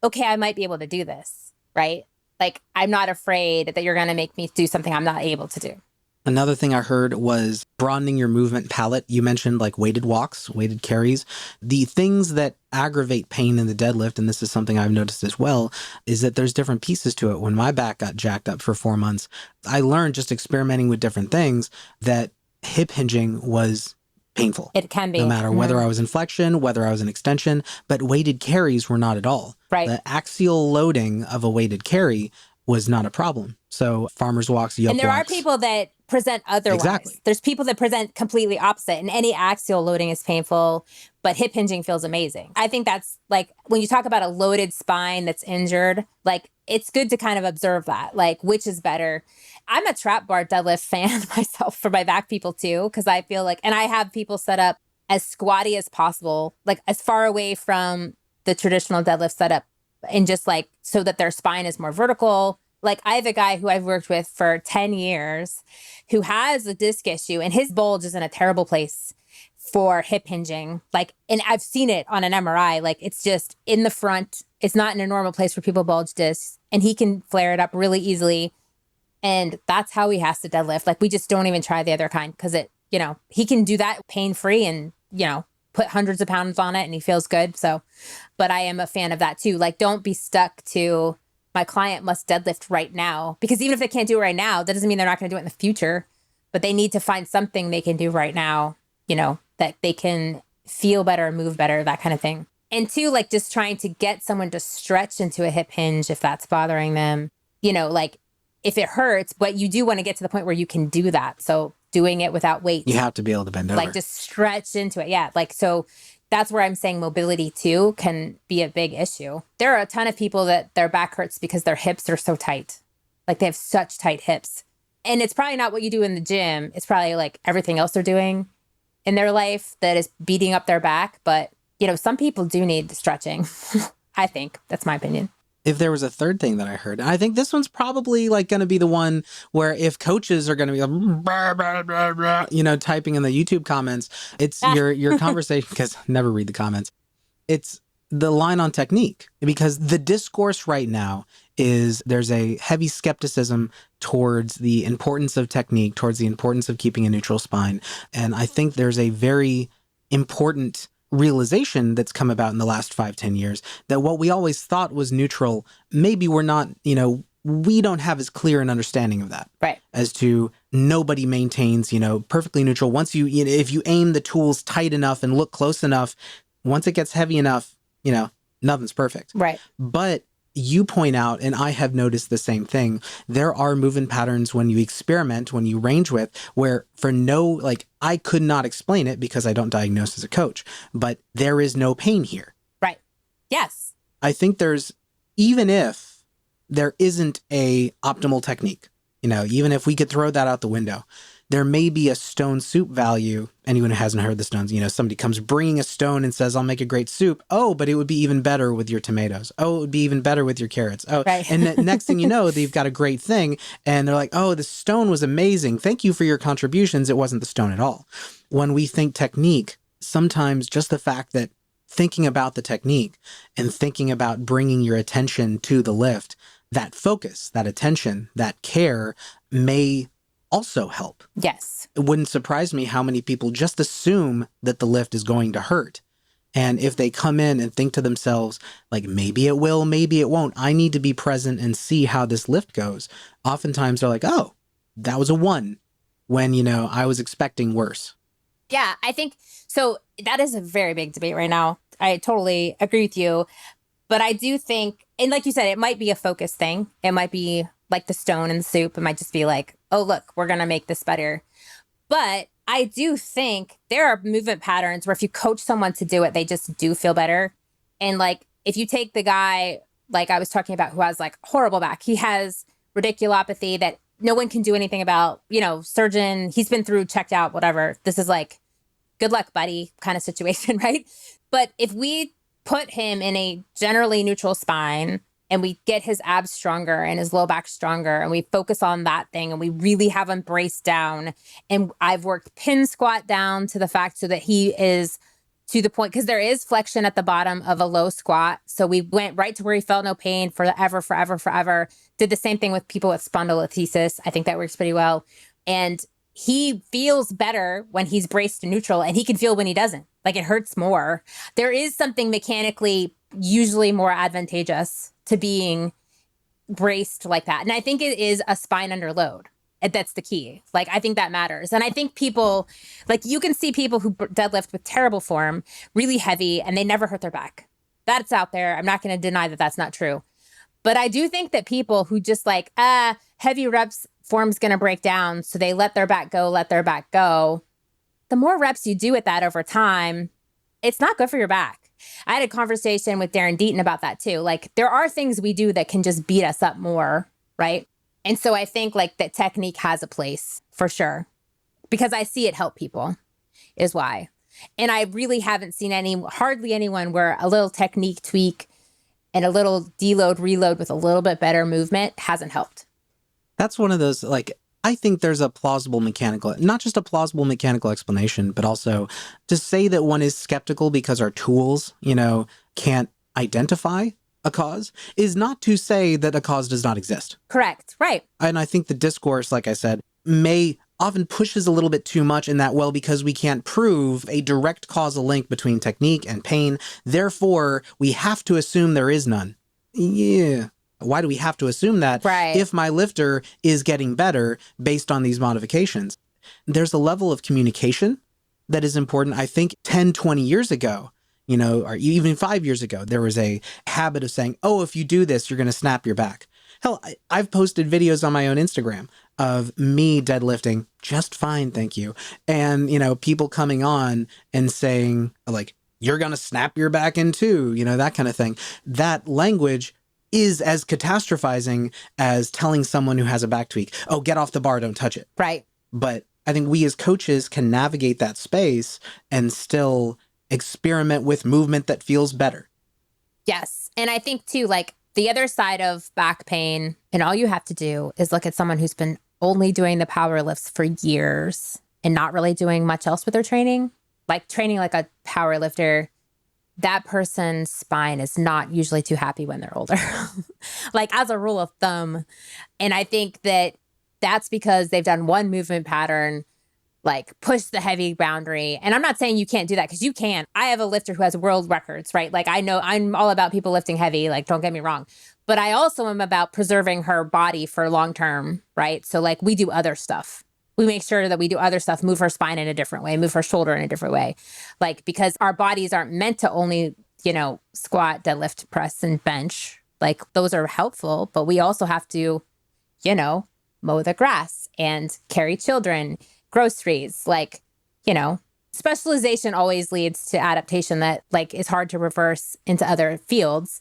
okay, I might be able to do this, right? Like, I'm not afraid that you're going to make me do something I'm not able to do. Another thing I heard was broadening your movement palette. You mentioned like weighted walks, weighted carries. The things that aggravate pain in the deadlift, and this is something I've noticed as well, is that there's different pieces to it. When my back got jacked up for 4 months, I learned just experimenting with different things that hip hinging was painful. It can be. No matter whether I was in flexion, whether I was in extension, but weighted carries were not at all. Right. The axial loading of a weighted carry was not a problem. So farmer's walks, yoke walks. And there are people that present otherwise. Exactly. There's people that present completely opposite, and any axial loading is painful, but hip hinging feels amazing. I think that's like when you talk about a loaded spine that's injured, like it's good to kind of observe that, like which is better. I'm a trap bar deadlift fan myself for my back people too, because I feel like, and I have people set up as squatty as possible, like as far away from the traditional deadlift setup, and just like so that their spine is more vertical. Like I have a guy who I've worked with for 10 years who has a disc issue and his bulge is in a terrible place for hip hinging. Like, and I've seen it on an MRI, like it's just in the front. It's not in a normal place where people bulge discs, and he can flare it up really easily. And that's how he has to deadlift. Like we just don't even try the other kind because he can do that pain-free and, put hundreds of pounds on it and he feels good. So, but I am a fan of that too. Like, don't be stuck to my client must deadlift right now, because even if they can't do it right now, that doesn't mean they're not going to do it in the future, but they need to find something they can do right now, that they can feel better, move better, that kind of thing. And two, like just trying to get someone to stretch into a hip hinge if that's bothering them, like if it hurts, but you do want to get to the point where you can do that. So doing it without weight. You have to be able to bend over. Like just stretch into it. Yeah. Like, so that's where I'm saying mobility too can be a big issue. There are a ton of people that their back hurts because their hips are so tight. Like they have such tight hips. And it's probably not what you do in the gym. It's probably like everything else they're doing in their life that is beating up their back. But, you know, some people do need stretching. I think that's my opinion. If there was a third thing that I heard, and I think this one's probably like going to be the one where if coaches are going to be like, blah, blah, blah, blah, you know, typing in the YouTube comments, it's your conversation, because never read the comments. It's the line on technique, because the discourse right now is there's a heavy skepticism towards the importance of technique, towards the importance of keeping a neutral spine. And I think there's a very important realization that's come about in the last 5-10 years that what we always thought was neutral, maybe we're not, you know, we don't have as clear an understanding of that. Right. As to nobody maintains, you know, perfectly neutral. Once you know, if you aim the tools tight enough and look close enough, once it gets heavy enough, you know, nothing's perfect. Right. But you point out, and I have noticed the same thing, there are movement patterns when you experiment, when you range with, where for no, like, I could not explain it because I don't diagnose as a coach, but there is no pain here. Right. Yes. I think there's, even if there isn't a optimal technique, you know, even if we could throw that out the window, there may be a stone soup value. Anyone who hasn't heard the stones, you know, somebody comes bringing a stone and says, I'll make a great soup. Oh, but it would be even better with your tomatoes. Oh, it would be even better with your carrots. Oh, right. And the next thing you know, they've got a great thing. And they're like, oh, the stone was amazing. Thank you for your contributions. It wasn't the stone at all. When we think technique, sometimes just the fact that thinking about the technique and thinking about bringing your attention to the lift, that focus, that attention, that care may also help. Yes. It wouldn't surprise me how many people just assume that the lift is going to hurt. And if they come in and think to themselves, like, maybe it will, maybe it won't, I need to be present and see how this lift goes. Oftentimes they're like, oh, that was a 1 when, you know, I was expecting worse. Yeah, I think so. That is a very big debate right now. I totally agree with you. But I do think, and like you said, it might be a focus thing. It might be like the stone in the soup. It might just be like, oh, look, we're going to make this better. But I do think there are movement patterns where if you coach someone to do it, they just do feel better. And like, if you take the guy, like I was talking about, who has like horrible back, he has radiculopathy that no one can do anything about, you know, surgeon, he's been through, checked out, whatever. This is like, good luck, buddy, kind of situation, right? But if we put him in a generally neutral spine and we get his abs stronger and his low back stronger and we focus on that thing and we really have him braced down, and I've worked pin squat down to the fact so that he is to the point, because there is flexion at the bottom of a low squat. So we went right to where he felt no pain forever. Did the same thing with people with spondylolisthesis. I think that works pretty well. And he feels better when he's braced and neutral, and he can feel when he doesn't. Like, it hurts more. There is something mechanically usually more advantageous to being braced like that. And I think it is a spine under load. That's the key. Like, I think that matters. And I think people, like, you can see people who deadlift with terrible form, really heavy, and they never hurt their back. That's out there. I'm not going to deny that that's not true. But I do think that people who just like, heavy reps, form's going to break down, so they let their back go. The more reps you do at that over time, it's not good for your back. I had a conversation with Darren Deaton about that too. Like, there are things we do that can just beat us up more, right? And so I think like that technique has a place for sure, because I see it help people is why. And I really haven't seen hardly anyone where a little technique tweak and a little deload, reload with a little bit better movement hasn't helped. That's one of those, like, I think there's a plausible mechanical, not just a plausible mechanical explanation, but also to say that one is skeptical because our tools, you know, can't identify a cause is not to say that a cause does not exist. Correct. Right. And I think the discourse, like I said, may often pushes a little bit too much in that, well, because we can't prove a direct causal link between technique and pain, therefore we have to assume there is none. Yeah. Why do we have to assume that if my lifter is getting better based on these modifications? There's a level of communication that is important. I think 10, 20 years ago, you know, or even 5 years ago, there was a habit of saying, oh, if you do this, you're going to snap your back. Hell, I've posted videos on my own Instagram of me deadlifting just fine, thank you. And, you know, people coming on and saying, like, you're going to snap your back in two, that kind of thing. That language is as catastrophizing as telling someone who has a back tweak, oh, get off the bar, don't touch it. Right. But I think we as coaches can navigate that space and still experiment with movement that feels better. Yes. And I think too, like the other side of back pain, and all you have to do is look at someone who's been only doing the power lifts for years and not really doing much else with their training, like training like a power lifter. That person's spine is not usually too happy when they're older, like as a rule of thumb. And I think that that's because they've done one movement pattern, like push the heavy boundary. And I'm not saying you can't do that, because you can. I have a lifter who has world records, right? Like I know I'm all about people lifting heavy, like don't get me wrong. But I also am about preserving her body for long term, right? So like we do other stuff. We make sure that we do other stuff, move her spine in a different way, move her shoulder in a different way. Like, because our bodies aren't meant to only, squat, deadlift, press, and bench. Like those are helpful, but we also have to, mow the grass and carry children, groceries, specialization always leads to adaptation that like is hard to reverse into other fields.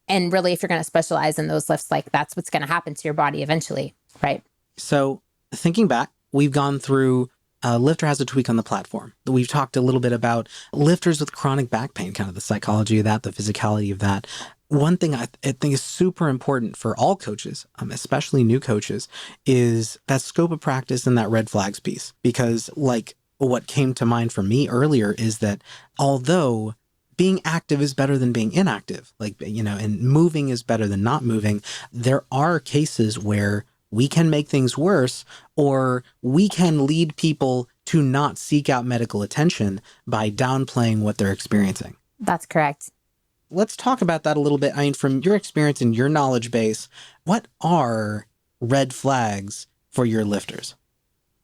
And really, if you're going to specialize in those lifts, like that's what's going to happen to your body eventually, right? So thinking back, we've gone through lifter has a tweak on the platform. We've talked a little bit about lifters with chronic back pain, kind of the psychology of that, the physicality of that. One thing I think is super important for all coaches, especially new coaches, is that scope of practice and that red flags piece. Because like what came to mind for me earlier is that although being active is better than being inactive, and moving is better than not moving, there are cases where we can make things worse, or we can lead people to not seek out medical attention by downplaying what they're experiencing. That's correct. Let's talk about that a little bit. I mean, from your experience and your knowledge base, what are red flags for your lifters?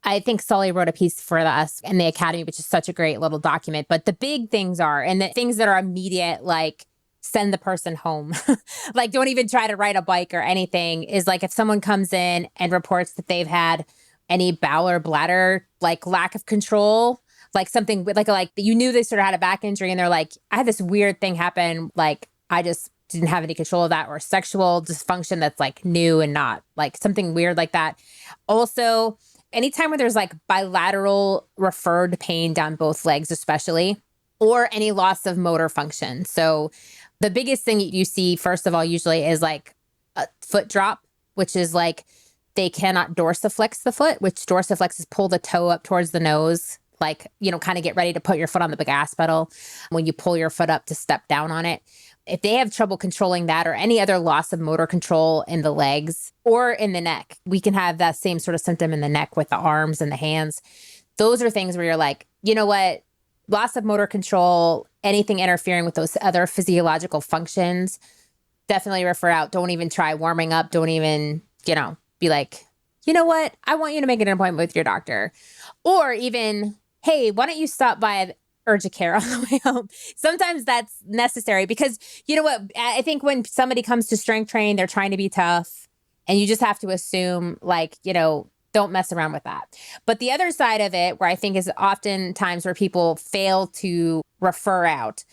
I think Sully wrote a piece for us in the Academy, which is such a great little document. But the big things are, and the things that are immediate, like send the person home. Like don't even try to ride a bike or anything, is like if someone comes in and reports that they've had any bowel or bladder, like lack of control, like something like you knew they sort of had a back injury and they're like, I had this weird thing happen. Like I just didn't have any control of that, or sexual dysfunction that's like new and not like something weird like that. Also, anytime where there's like bilateral referred pain down both legs, especially, or any loss of motor function. So the biggest thing you see, first of all, usually is like a foot drop, which is like they cannot dorsiflex the foot, which dorsiflex is pull the toe up towards the nose, like, kind of get ready to put your foot on the gas pedal when you pull your foot up to step down on it. If they have trouble controlling that, or any other loss of motor control in the legs or in the neck, we can have that same sort of symptom in the neck with the arms and the hands. Those are things where you're like, you know what? Loss of motor control, anything interfering with those other physiological functions, definitely refer out. Don't even try warming up. Don't even, be like, you know what? I want you to make an appointment with your doctor. Or even, hey, why don't you stop by urgent care on the way home? Sometimes that's necessary, because you know what? I think when somebody comes to strength train, they're trying to be tough, and you just have to assume don't mess around with that. But the other side of it, where I think is often times where people fail to refer out,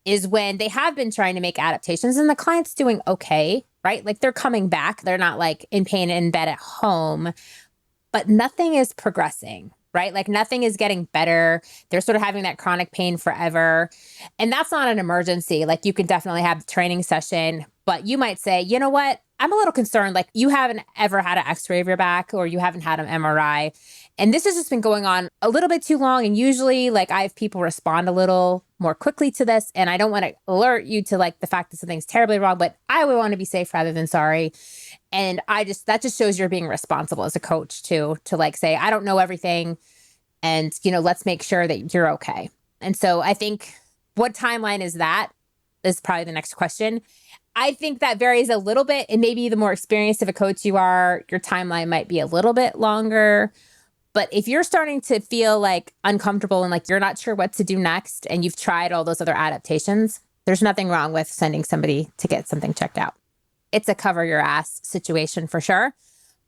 is when they have been trying to make adaptations and the client's doing okay, right? Like they're coming back. They're not like in pain in bed at home, but nothing is progressing, right? Like nothing is getting better. They're sort of having that chronic pain forever. And that's not an emergency. Like you can definitely have the training session, but you might say, you know what? I'm a little concerned. Like you haven't ever had an x-ray of your back, or you haven't had an MRI. And this has just been going on a little bit too long. And usually like I have people respond a little more quickly to this. And I don't want to alert you to like the fact that something's terribly wrong, but I would want to be safe rather than sorry. And that just shows you're being responsible as a coach too, to like say, I don't know everything. And, let's make sure that you're okay. And so I think what timeline is that is probably the next question. I think that varies a little bit, and maybe the more experienced of a coach you are, your timeline might be a little bit longer. But if you're starting to feel like uncomfortable and like you're not sure what to do next, and you've tried all those other adaptations, there's nothing wrong with sending somebody to get something checked out. It's a cover your ass situation for sure.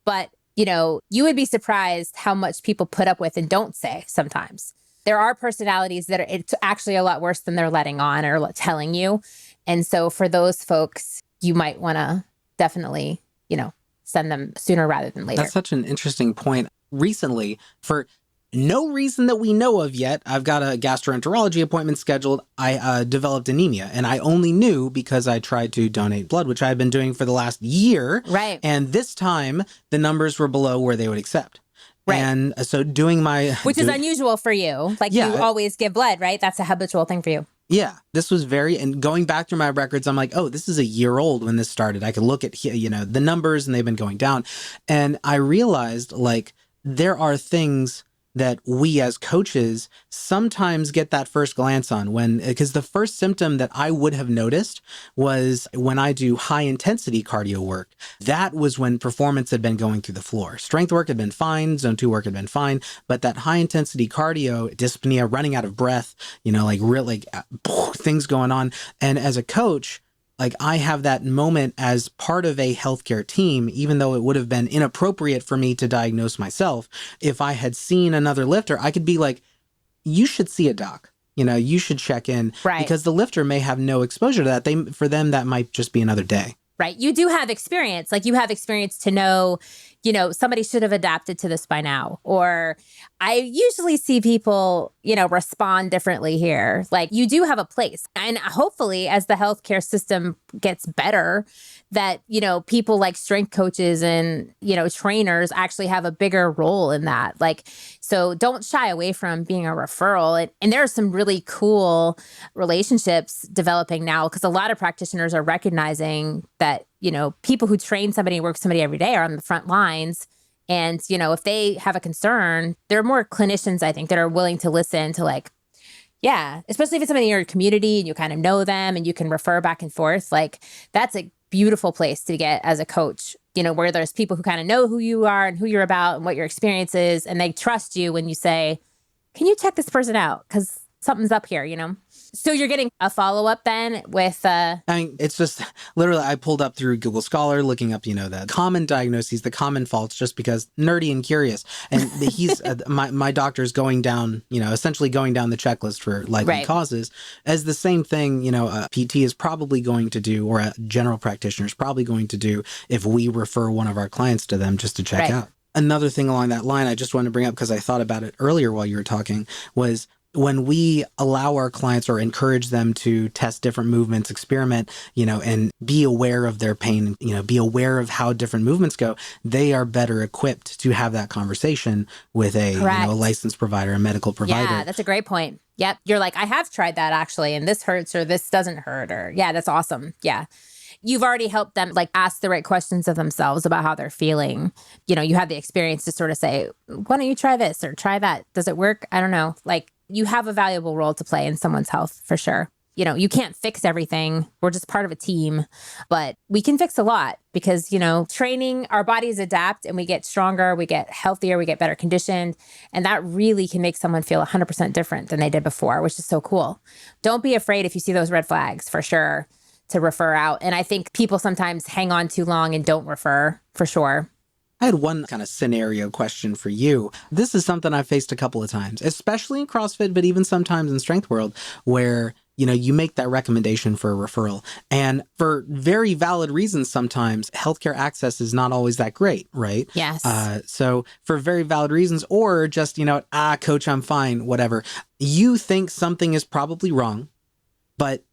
But, you would be surprised how much people put up with and don't say sometimes. there are personalities that it's actually a lot worse than they're letting on or telling you. And so for those folks, you might want to definitely, send them sooner rather than later. That's such an interesting point. Recently, for no reason that we know of yet, I've got a gastroenterology appointment scheduled. I developed anemia, and I only knew because I tried to donate blood, which I had been doing for the last year. Right. And this time, the numbers were below where they would accept. Right. And so Which is unusual for you. Like, you always give blood, right? That's a habitual thing for you. Yeah, this was and going back through my records, I'm like, oh, this is a year old when this started. I could look at, the numbers and they've been going down. And I realized like there are things that we as coaches sometimes get that first glance on because the first symptom that I would have noticed was when I do high intensity cardio work. That was when performance had been going through the floor. Strength work had been fine. Zone 2 work had been fine. But that high intensity cardio, dyspnea, running out of breath, things going on. And as a coach, like I have that moment as part of a healthcare team, even though it would have been inappropriate for me to diagnose myself. If I had seen another lifter, I could be like, you should see a doc. You should check in. Right. Because the lifter may have no exposure to that. For them, that might just be another day. Right. You do have experience. Like you have experience to know, somebody should have adapted to this by now. Or I usually see people, respond differently here. Like you do have a place. And hopefully as the healthcare system gets better, that, people like strength coaches and, trainers actually have a bigger role in that. Like, so don't shy away from being a referral. And there are some really cool relationships developing now because a lot of practitioners are recognizing that, people who train somebody and work with somebody every day are on the front lines. And, if they have a concern, there are more clinicians, I think, that are willing to listen to like, yeah, especially if it's somebody in your community and you kind of know them and you can refer back and forth. Like that's a beautiful place to get as a coach, where there's people who kind of know who you are and who you're about and what your experience is. And they trust you when you say, can you check this person out? Because something's up here, So you're getting a follow-up then with... it's just literally I pulled up through Google Scholar looking up, the common diagnoses, the common faults, just because nerdy and curious. And he's my doctor's going down, essentially going down the checklist for likely causes as the same thing, a PT is probably going to do, or a general practitioner is probably going to do if we refer one of our clients to them just to check out. Another thing along that line I just wanted to bring up because I thought about it earlier while you were talking was when we allow our clients or encourage them to test different movements, experiment, and be aware of their pain, be aware of how different movements go, they are better equipped to have that conversation with a licensed provider, a medical provider. Yeah, that's a great point. Yep. You're like, I have tried that actually, and this hurts or this doesn't hurt, or yeah, that's awesome. Yeah. You've already helped them like ask the right questions of themselves about how they're feeling. You have the experience to sort of say, why don't you try this or try that? Does it work? I don't know. Like, you have a valuable role to play in someone's health for sure. You can't fix everything. We're just part of a team, but we can fix a lot because, training, our bodies adapt and we get stronger, we get healthier, we get better conditioned. And that really can make someone feel 100% different than they did before, which is so cool. Don't be afraid if you see those red flags for sure to refer out. And I think people sometimes hang on too long and don't refer for sure. I had one kind of scenario question for you. This is something I've faced a couple of times, especially in CrossFit, but even sometimes in strength world, where, you make that recommendation for a referral. And for very valid reasons, sometimes healthcare access is not always that great, right? Yes. So for very valid reasons, or just, coach, I'm fine, whatever. You think something is probably wrong, but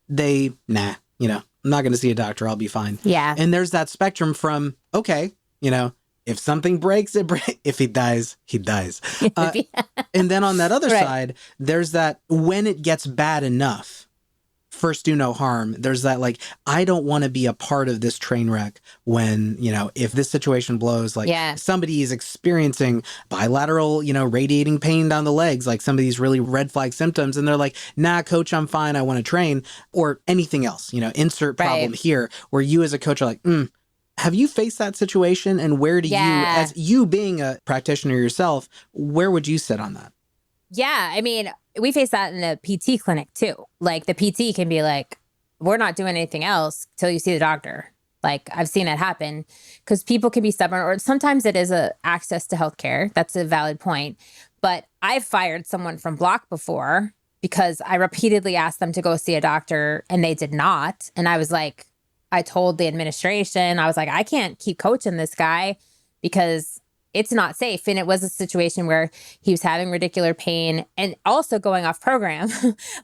I'm not going to see a doctor. I'll be fine. Yeah. And there's that spectrum from, okay, if something breaks, it breaks. If he dies, he dies. And then on that other side, there's that when it gets bad enough, first do no harm. There's that like, I don't want to be a part of this train wreck when, if this situation blows, like somebody is experiencing bilateral, radiating pain down the legs, like some of these really red flag symptoms. And they're like, nah, coach, I'm fine. I want to train, or anything else, insert problem here, where you as a coach are like, have you faced that situation, and where do you, as you being a practitioner yourself, where would you sit on that? Yeah, I mean, we face that in the PT clinic too. Like the PT can be like, we're not doing anything else till you see the doctor. Like I've seen that happen because people can be stubborn, or sometimes it is a access to healthcare. That's a valid point. But I've fired someone from Block before because I repeatedly asked them to go see a doctor and they did not. And I was like, I told the administration, I was like, I can't keep coaching this guy because it's not safe. And it was a situation where he was having radicular pain and also going off program,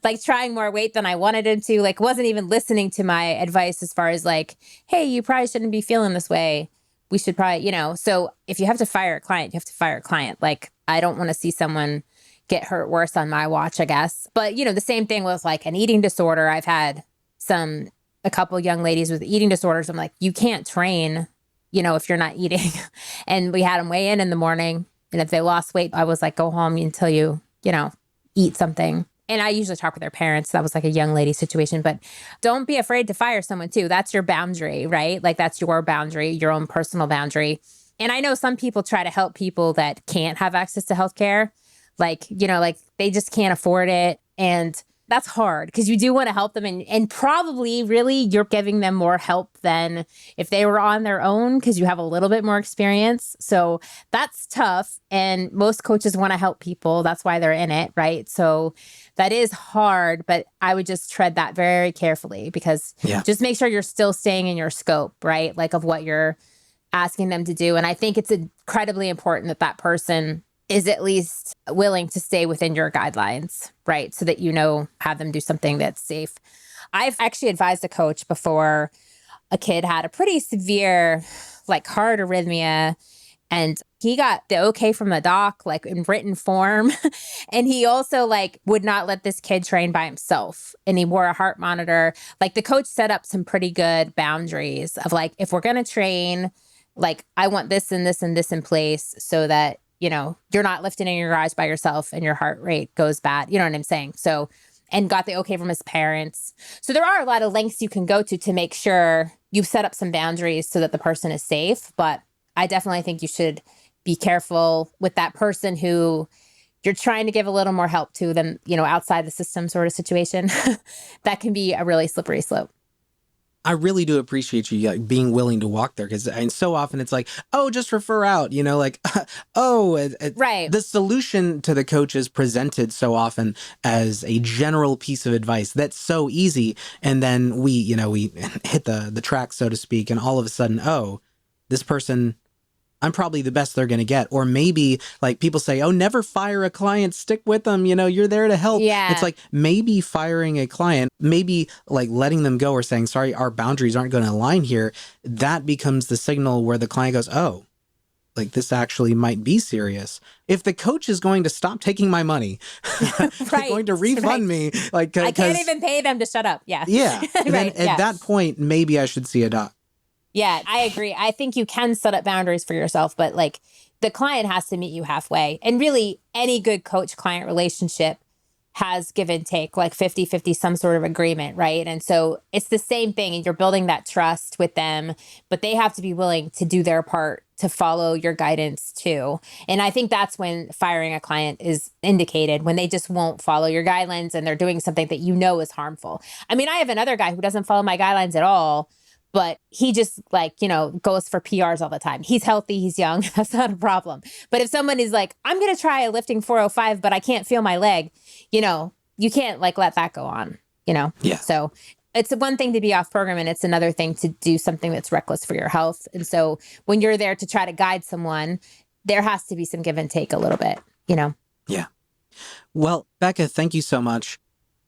like trying more weight than I wanted him to, like wasn't even listening to my advice as far as like, hey, you probably shouldn't be feeling this way. We should probably, so if you have to fire a client, you have to fire a client. Like, I don't want to see someone get hurt worse on my watch, I guess. But, the same thing with like an eating disorder. I've had a couple young ladies with eating disorders. I'm like, you can't train, if you're not eating. And we had them weigh in the morning. And if they lost weight, I was like, go home until you eat something. And I usually talk with their parents. That was like a young lady situation, but don't be afraid to fire someone too. That's your boundary, right? Like that's your boundary, your own personal boundary. And I know some people try to help people that can't have access to healthcare. Like, like they just can't afford it. And that's hard because you do want to help them. And probably really you're giving them more help than if they were on their own because you have a little bit more experience. So that's tough. And most coaches want to help people. That's why they're in it, right? So that is hard, but I would just tread that very carefully because just make sure you're still staying in your scope, right? Like of what you're asking them to do. And I think it's incredibly important that person is at least willing to stay within your guidelines, right? So that, have them do something that's safe. I've actually advised a coach before a kid had a pretty severe, like heart arrhythmia, and he got the okay from the doc, like in written form. And he also like would not let this kid train by himself. And he wore a heart monitor. Like the coach set up some pretty good boundaries of like, if we're going to train, like I want this and this and this in place so that you're not lifting in your garage by yourself and your heart rate goes bad. You know what I'm saying? So, and got the okay from his parents. So there are a lot of lengths you can go to make sure you've set up some boundaries so that the person is safe. But I definitely think you should be careful with that person who you're trying to give a little more help to than, outside the system sort of situation. That can be a really slippery slope. I really do appreciate you being willing to walk there because so often it's like, oh, just refer out, right. The solution to the coach is presented so often as a general piece of advice that's so easy. And then we hit the track, so to speak. And all of a sudden, oh, this person, I'm probably the best they're going to get. Or maybe like people say, oh, never fire a client, stick with them. You're there to help. Yeah. It's like maybe firing a client, maybe like letting them go or saying, sorry, our boundaries aren't going to align here. That becomes the signal where the client goes, oh, like this actually might be serious. If the coach is going to stop taking my money, they're going to refund me. Like I can't even pay them to shut up. Yeah. Yeah. Then at that point, maybe I should see a doc. Yeah, I agree. I think you can set up boundaries for yourself, but like the client has to meet you halfway. And really any good coach-client relationship has give and take, like 50-50, some sort of agreement, right? And so it's the same thing. And you're building that trust with them, but they have to be willing to do their part to follow your guidance too. And I think that's when firing a client is indicated, when they just won't follow your guidelines and they're doing something that is harmful. I mean, I have another guy who doesn't follow my guidelines at all, but he just goes for PRs all the time. He's healthy, he's young, that's not a problem. But if someone is like, I'm going to try lifting 405, but I can't feel my leg, you can't let that go on, Yeah. So it's one thing to be off program and it's another thing to do something that's reckless for your health. And so when you're there to try to guide someone, there has to be some give and take a little bit, Yeah. Well, Becca, thank you so much.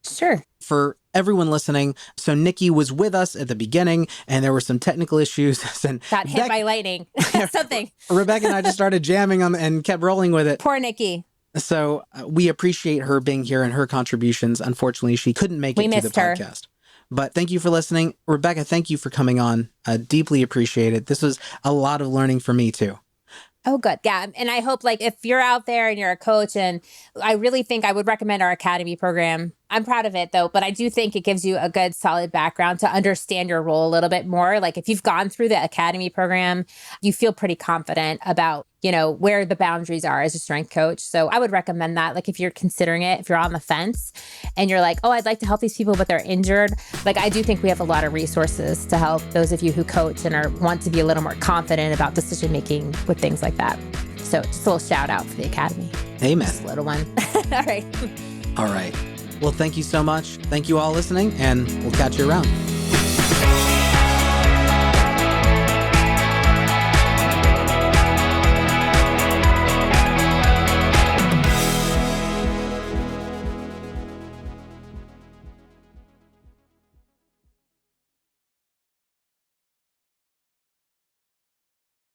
Sure. For everyone listening, so Nikki was with us at the beginning and there were some technical issues. And got hit by lightning. Something. Rebecca and I just started jamming them and kept rolling with it. Poor Nikki. So we appreciate her being here and her contributions. Unfortunately, she couldn't make it to the podcast. But thank you for listening. Rebecca, thank you for coming on. Deeply appreciate it. This was a lot of learning for me too. Oh, good. Yeah. And I hope if you're out there and you're a coach, and I really think I would recommend our academy program. I'm proud of it though, but I do think it gives you a good solid background to understand your role a little bit more. Like if you've gone through the academy program, you feel pretty confident about, where the boundaries are as a strength coach. So I would recommend that. Like if you're considering it, if you're on the fence and you're like, oh, I'd like to help these people, but they're injured. Like I do think we have a lot of resources to help those of you who coach and want to be a little more confident about decision making with things like that. So just a little shout out for the Academy. Amen. Just a little one. All right. All right. Well, thank you so much. Thank you all listening, and we'll catch you around.